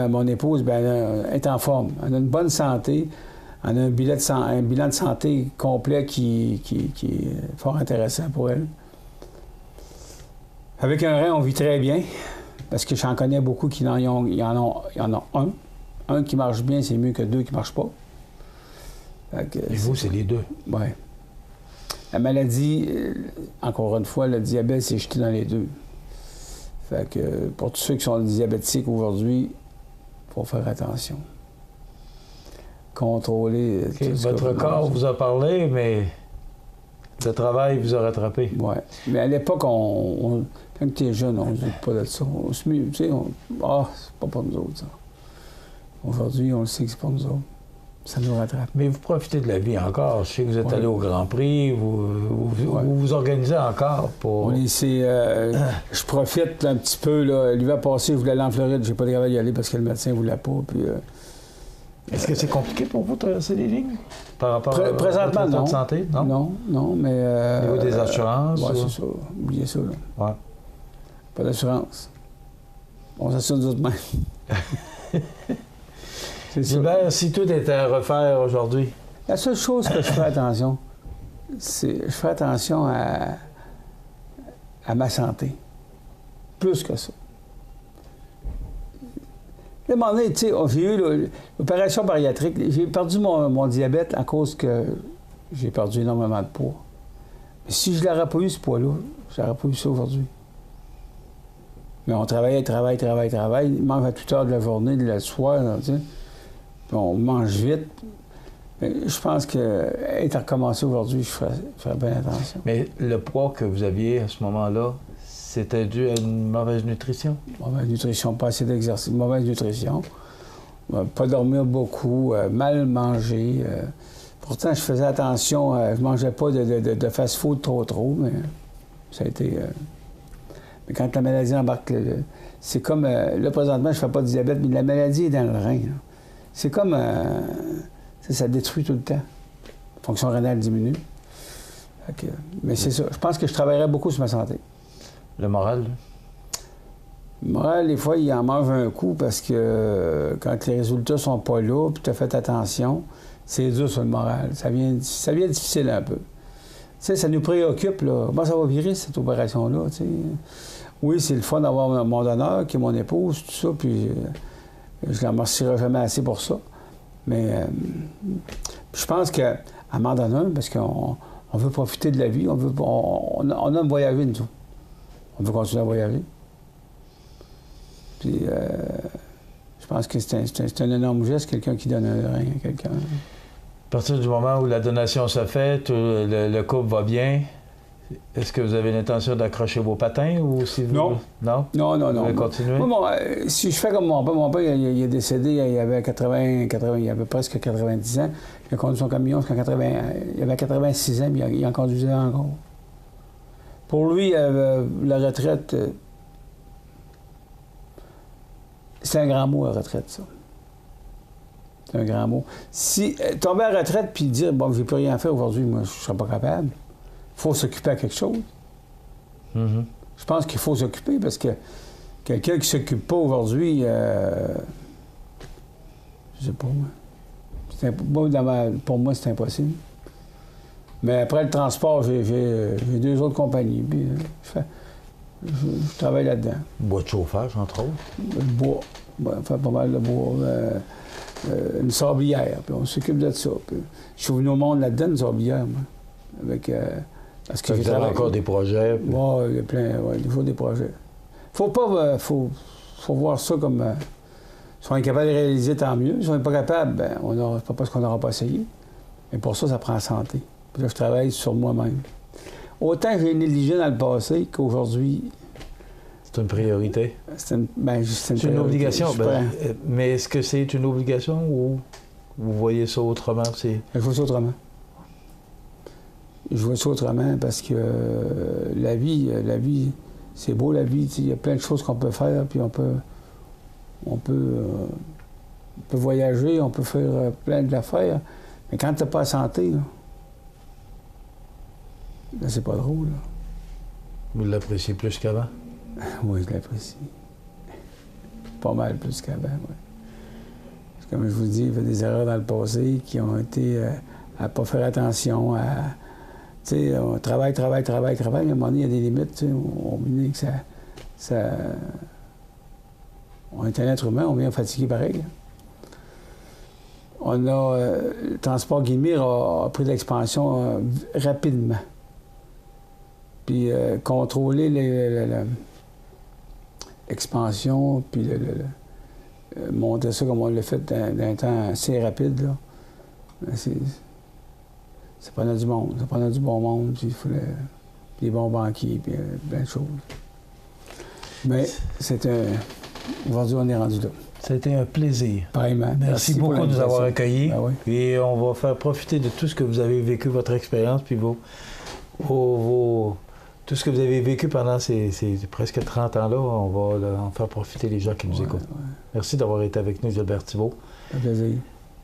mon épouse, elle est en forme. Elle a une bonne santé. Elle a un bilan de santé complet qui est fort intéressant pour elle. Avec un rein, on vit très bien. Parce que j'en connais beaucoup qui en ont un. Un qui marche bien, c'est mieux que deux qui ne marchent pas. Et vous, c'est les deux? Oui. La maladie, encore une fois, le diabète, c'est jeté dans les deux. Fait que pour tous ceux qui sont diabétiques aujourd'hui, il faut faire attention. Contrôler... Okay. Votre corps vous a parlé, mais le travail vous a rattrapé. Oui. Mais à l'époque, quand tu es jeune, on ne se dit pas de ça. On se met, tu sais, c'est pas pour nous autres, ça. Aujourd'hui, on le sait que c'est pour nous autres. Ça nous rattrape. Mais vous profitez de la vie encore. Je sais que vous êtes allé au Grand Prix. Vous organisez encore pour... je profite un petit peu. L'hiver passé, je voulais aller en Floride. J'ai pas de travail à y aller parce que le médecin ne voulait pas. Puis, est-ce que c'est compliqué pour vous de traverser les lignes par rapport à votre santé? Non, mais... Au niveau des assurances? Oui, c'est ça. Oubliez ça. Là. Ouais. Pas d'assurance. On s'assure nous autres mêmes. Gilbert, si tout était à refaire aujourd'hui? La seule chose que je fais attention, c'est je fais attention à ma santé. Plus que ça. À un moment donné, tu sais, j'ai eu l'opération bariatrique. J'ai perdu mon diabète à cause que j'ai perdu énormément de poids. Mais si je n'aurais pas eu ce poids-là, je n'aurais pas eu ça aujourd'hui. Mais on travaille. Il mange à toute heure de la journée, de la soir, tu sais. Puis on mange vite. Mais je pense qu'être recommencé aujourd'hui, je ferais bien attention. Mais le poids que vous aviez à ce moment-là, c'était dû à une mauvaise nutrition? Mauvaise nutrition, pas assez d'exercice, mauvaise nutrition. Pas dormir beaucoup, mal manger. Pourtant, je faisais attention, je mangeais pas de fast-food trop, mais ça a été... Mais quand la maladie embarque, c'est comme... là, présentement, je fais pas de diabète, mais la maladie est dans le rein. Là. C'est comme... ça détruit tout le temps. La fonction rénale diminue. Mais c'est ça. Je pense que je travaillerais beaucoup sur ma santé. Le moral? Le moral, des fois, il en mange un coup parce que quand les résultats sont pas là, puis tu as fait attention, c'est dur sur le moral. Ça vient difficile un peu. Tu sais, ça nous préoccupe, là. Comment ça va virer, cette opération-là, tu sais? Oui, c'est le fun d'avoir mon donneur, qui est mon épouse, tout ça, puis je ne la remercierai jamais assez pour ça. Mais je pense qu'à m'en donner un, parce qu'on veut profiter de la vie, on aime voyager, nous. On veut continuer à voyager. Puis je pense que c'est un énorme geste, quelqu'un qui donne un rein à quelqu'un. À partir du moment où la donation se fait, le couple va bien, est-ce que vous avez l'intention d'accrocher vos patins ou si vous... Non. Non? Non. Vous allez continuer? Moi, si je fais comme mon père, il est décédé, il avait il avait presque 90 ans. Il a conduit son camion jusqu'à il avait 86 ans, mais il en conduisait encore. Pour lui, la retraite, c'est un grand mot, la retraite, ça. C'est un grand mot. Si tomber à la retraite puis dire, bon, je n'ai plus rien à faire aujourd'hui, moi, je ne serais pas capable. Il faut s'occuper à quelque chose. Mm-hmm. Je pense qu'il faut s'occuper parce que quelqu'un qui ne s'occupe pas aujourd'hui, je sais pas, moi. Pour moi, c'est impossible. Mais après le transport, j'ai deux autres compagnies. Puis, je travaille là-dedans. Bois de chauffage, entre autres? Le bois. On fait pas mal de bois. Une sablière, puis on s'occupe de ça. Puis, je suis venu au monde là-dedans, une sablière, moi. Avec... parce que vous avez encore des projets? Oui, il y a plein, il faut des projets. Faut pas... faut voir ça comme... si on est capable de réaliser, tant mieux. Si on n'est pas capable, c'est pas parce qu'on n'aura pas essayé. Mais pour ça, ça prend santé. Puis là, je travaille sur moi-même. Autant j'ai négligé dans le passé qu'aujourd'hui, C'est une priorité? C'est une obligation. Mais est-ce que c'est une obligation ou vous voyez ça autrement? Je vois ça autrement. Je vois ça autrement parce que la vie, c'est beau la vie. Il y a plein de choses qu'on peut faire, puis on peut voyager, on peut faire plein d'affaires. Mais quand tu n'as pas la santé, là, c'est pas drôle. Là. Vous l'appréciez plus qu'avant? Oui, je l'apprécie. Pas mal plus qu'avant, oui. Comme je vous dis, il y avait des erreurs dans le passé qui ont été à ne pas faire attention, à... Tu sais, on travaille, mais à un moment donné, il y a des limites, tu sais, on dit que ça... On est un être humain, on vient fatigué pareil. On a... le transport Guillemire a pris de l'expansion rapidement. Puis contrôler l'expansion, puis monter ça comme on l'a fait d'un temps assez rapide, là. Ça prenait du monde, ça prenait du bon monde, puis il fallait des bons banquiers, puis plein de choses. Mais aujourd'hui, on est rendu là. C'était un plaisir. Pareillement. Merci beaucoup de nous avoir accueillis. Ben oui. Puis on va faire profiter de tout ce que vous avez vécu, votre expérience, puis tout ce que vous avez vécu pendant ces presque 30 ans-là, on va en faire profiter les gens qui nous écoutent. Ouais. Merci d'avoir été avec nous, Gilbert Thibault. Un plaisir.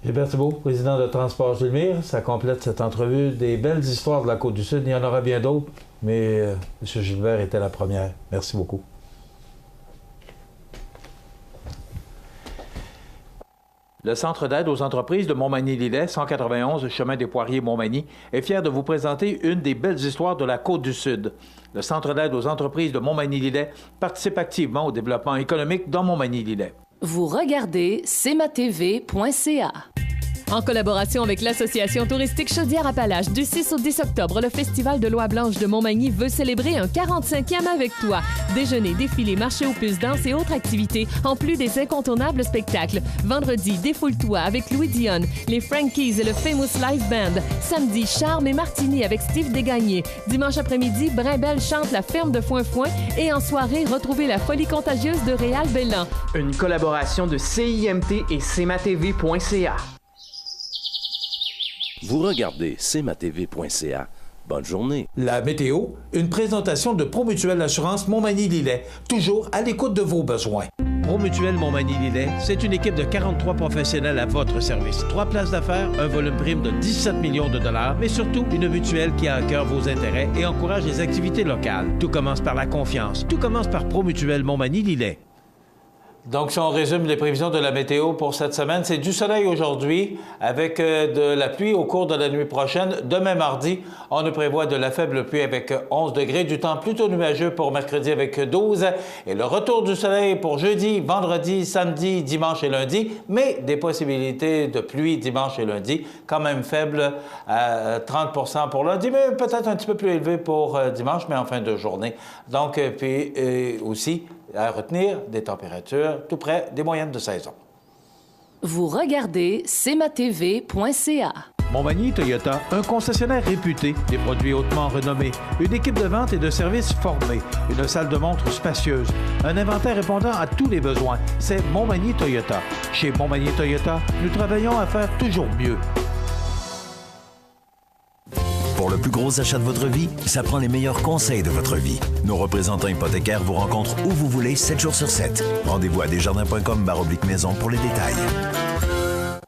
Gilbert Thibault, président de Transport Gilmire, ça complète cette entrevue des belles histoires de la Côte-du-Sud. Il y en aura bien d'autres, mais M. Gilbert était la première. Merci beaucoup. Le Centre d'aide aux entreprises de Montmagny-Lillet, 191 chemin des Poiriers, Montmagny, est fier de vous présenter une des belles histoires de la Côte-du-Sud. Le Centre d'aide aux entreprises de Montmagny-Lillet participe activement au développement économique dans Montmagny-Lillet. Vous regardez cmatv.ca. En collaboration avec l'Association touristique Chaudière-Appalaches, du 6 au 10 octobre, le Festival de l'Oie Blanche de Montmagny veut célébrer un 45e avec toi. Déjeuner, défilé, marché aux puces, danse et autres activités, en plus des incontournables spectacles. Vendredi, Défoule-toi avec Louis Dion, les Frankies et le Famous Live Band. Samedi, Charme et Martini avec Steve Desgagnés. Dimanche après-midi, Brimbelle chante La Ferme de Foin-Foin. Et en soirée, retrouvez la folie contagieuse de Réal Bellan. Une collaboration de CIMT et cmatv.ca. Vous regardez cmatv.ca. Bonne journée. La météo, une présentation de Promutuelle Assurance Montmagny-Lillet, toujours à l'écoute de vos besoins. Promutuelle Montmagny-Lillet, c'est une équipe de 43 professionnels à votre service. 3 places d'affaires, un volume prime de 17 millions de dollars, mais surtout une mutuelle qui a à cœur vos intérêts et encourage les activités locales. Tout commence par la confiance. Tout commence par Promutuelle Montmagny-Lillet. Donc, si on résume les prévisions de la météo pour cette semaine, c'est du soleil aujourd'hui avec de la pluie au cours de la nuit prochaine. Demain mardi, on nous prévoit de la faible pluie avec 11 degrés, du temps plutôt nuageux pour mercredi avec 12 et le retour du soleil pour jeudi, vendredi, samedi, dimanche et lundi, mais des possibilités de pluie dimanche et lundi, quand même faibles à 30 % pour lundi, mais peut-être un petit peu plus élevé pour dimanche, mais en fin de journée. Donc, puis aussi, à retenir des températures tout près des moyennes de saison. Vous regardez cmatv.ca. Montmagny Toyota, un concessionnaire réputé, des produits hautement renommés, une équipe de vente et de services formée, une salle de montre spacieuse, un inventaire répondant à tous les besoins. C'est Montmagny Toyota. Chez Montmagny Toyota, nous travaillons à faire toujours mieux. Pour le plus gros achat de votre vie, ça prend les meilleurs conseils de votre vie. Nos représentants hypothécaires vous rencontrent où vous voulez, 7 jours sur 7. Rendez-vous à desjardins.com/maison pour les détails.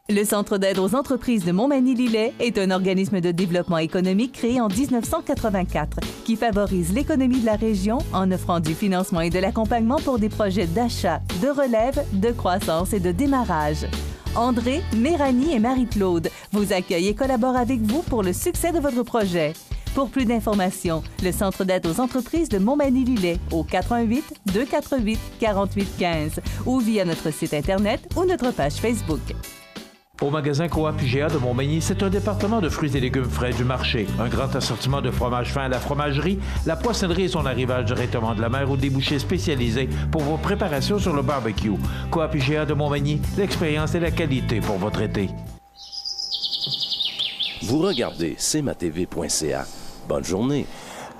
Le Centre d'aide aux entreprises de Montmagny-Lillet est un organisme de développement économique créé en 1984 qui favorise l'économie de la région en offrant du financement et de l'accompagnement pour des projets d'achat, de relève, de croissance et de démarrage. André, Méranie et Marie-Claude vous accueillent et collaborent avec vous pour le succès de votre projet. Pour plus d'informations, le Centre d'aide aux entreprises de Montmagny-Lillet au 418-248-4815 ou via notre site Internet ou notre page Facebook. Au magasin Coop IGA de Montmagny, c'est un département de fruits et légumes frais du marché. Un grand assortiment de fromages fins à la fromagerie, la poissonnerie et son arrivage directement de la mer ou des bouchers spécialisés pour vos préparations sur le barbecue. Coop IGA de Montmagny, l'expérience et la qualité pour votre été. Vous regardez cmatv.ca. Bonne journée.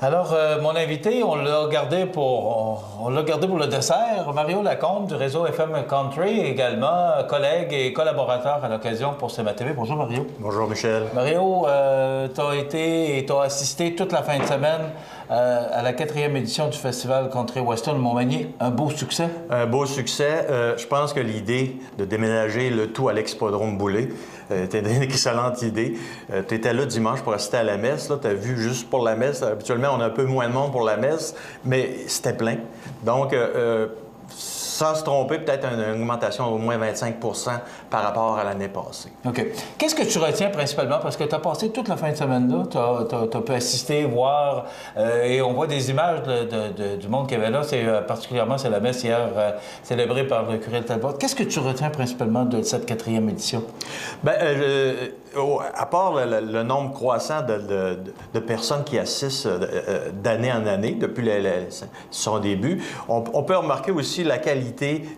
Alors, mon invité, on l'a gardé pour le dessert. Mario Lacombe du réseau FM Country, également collègue et collaborateur à l'occasion pour CMA-TV. Bonjour, Mario. Bonjour, Michel. Mario, tu as été et tu as assisté toute la fin de semaine à la 4e édition du Festival Country Western Montmagny. Un beau succès? Un beau succès. Je pense que l'idée de déménager le tout à l'Expodrome Boulay était une excellente idée. Tu étais là dimanche pour assister à la messe. Tu as vu juste pour la messe. Habituellement, on a un peu moins de monde pour la messe, mais c'était plein. Donc, sans se tromper, peut-être une augmentation d'au moins 25 % par rapport à l'année passée. OK. Qu'est-ce que tu retiens principalement? Parce que tu as passé toute la fin de semaine là, tu as pu assister, voir, et on voit des images du monde qui avait là. Particulièrement, c'est la messe hier célébrée par le curé de Talbot. Qu'est-ce que tu retiens principalement de cette 4e édition? Bien, à part le nombre croissant de personnes qui assistent d'année en année, depuis son début, on peut remarquer aussi la qualité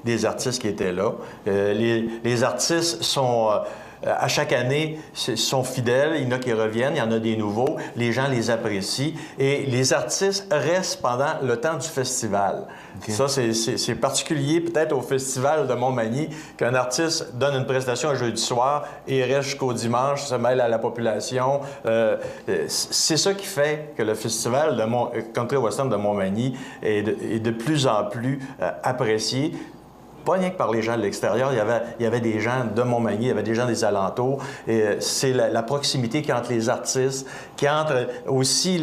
des artistes qui étaient là. Les artistes sont... à chaque année, sont fidèles, il y en a qui reviennent, il y en a des nouveaux, les gens les apprécient et les artistes restent pendant le temps du festival. Okay. Ça, c'est particulier peut-être au Festival de Montmagny qu'un artiste donne une prestation un jeudi soir et reste jusqu'au dimanche, se mêle à la population. C'est ça qui fait que le Festival de Country Western de Montmagny est de plus en plus apprécié. Pas rien que par les gens de l'extérieur, il y avait des gens de Montmagny, il y avait des gens des alentours. Et c'est la proximité qui entre les artistes, qui entre aussi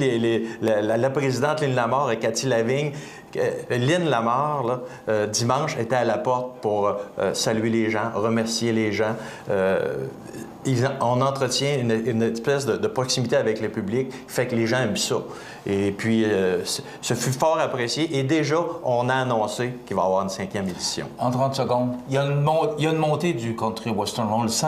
la présidente Lynn Lamar et Cathy Lavigne. Lynn Lamar, là, dimanche, était à la porte pour saluer les gens, remercier les gens. On entretient une espèce de proximité avec le public qui fait que les gens aiment ça. Et puis, ce fut fort apprécié. Et déjà, on a annoncé qu'il va y avoir une 5e édition. En 30 secondes, il y a une montée du country western. On le sent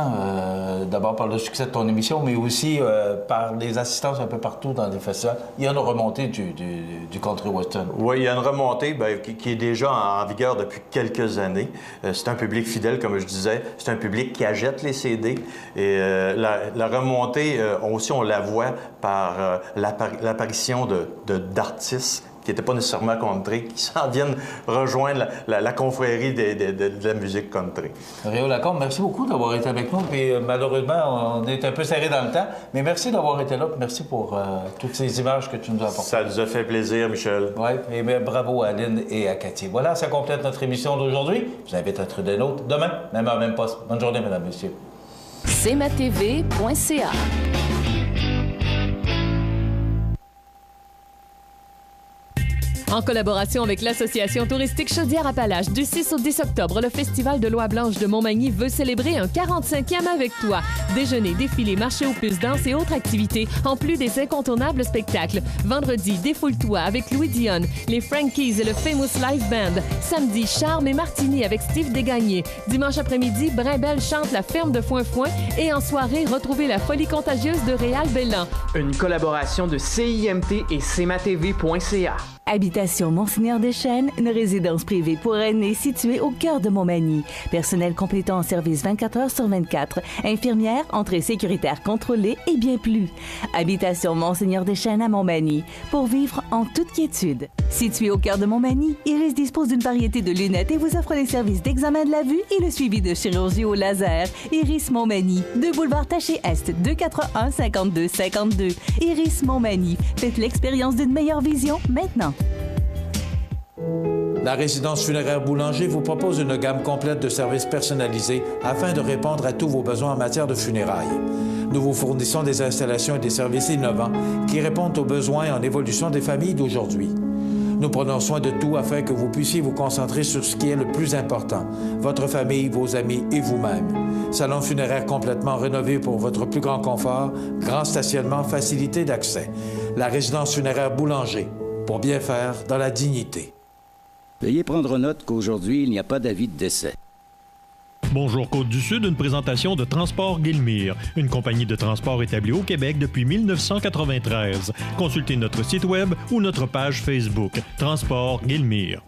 d'abord par le succès de ton émission, mais aussi par les assistances un peu partout dans les festivals. Il y a une remontée du country western. Oui, il y a une remontée qui est déjà en vigueur depuis quelques années. C'est un public fidèle, comme je disais. C'est un public qui achète les CD. Et la remontée, aussi, on la voit par l'apparition d'artistes qui n'étaient pas nécessairement country, qui s'en viennent rejoindre la confrérie de la musique country. Mario Lacombe, merci beaucoup d'avoir été avec nous. Puis malheureusement, on est un peu serré dans le temps, mais merci d'avoir été là. Merci pour toutes ces images que tu nous as apportées. Ça nous a fait plaisir, Michel. Oui, et bien, bravo à Lynn et à Cathy. Voilà, ça complète notre émission d'aujourd'hui. Je vous invite à être des nôtres demain, même heure, même poste. Bonne journée, mesdames, messieurs. cmatv.ca. En collaboration avec l'Association touristique Chaudière-Appalaches, du 6 au 10 octobre, le Festival de Loi-Blanche de Montmagny veut célébrer un 45e avec toi. Déjeuner, défilé, marché aux puces, danse et autres activités, en plus des incontournables spectacles. Vendredi, défoule-toi avec Louis Dion, les Frankies et le Famous Live Band. Samedi, Charme et Martini avec Steve Desgagnés. Dimanche après-midi, Brimbelle chante La ferme de Foin-Foin. Et en soirée, retrouvez la folie contagieuse de Réal Bellan. Une collaboration de CIMT et cmatv.ca. Habitation Monseigneur Deschênes, une résidence privée pour aînés située au cœur de Montmagny. Personnel complétant en service 24 heures sur 24. Infirmière, entrée sécuritaire contrôlée et bien plus. Habitation Monseigneur Deschênes à Montmagny, pour vivre en toute quiétude. Situé au cœur de Montmagny, Iris dispose d'une variété de lunettes et vous offre les services d'examen de la vue et le suivi de chirurgie au laser. Iris Montmagny, 2 boulevard Taché-Est, 241-5252. Iris Montmagny, faites l'expérience d'une meilleure vision maintenant. La résidence funéraire Boulanger vous propose une gamme complète de services personnalisés afin de répondre à tous vos besoins en matière de funérailles. Nous vous fournissons des installations et des services innovants qui répondent aux besoins en évolution des familles d'aujourd'hui. Nous prenons soin de tout afin que vous puissiez vous concentrer sur ce qui est le plus important, votre famille, vos amis et vous-même. Salon funéraire complètement rénové pour votre plus grand confort, grand stationnement, facilité d'accès. La résidence funéraire Boulanger, pour bien faire dans la dignité. Veuillez prendre note qu'aujourd'hui, il n'y a pas d'avis de décès. Bonjour Côte-du-Sud, une présentation de Transport Guillemire, une compagnie de transport établie au Québec depuis 1993. Consultez notre site web ou notre page Facebook. Transport Guillemire.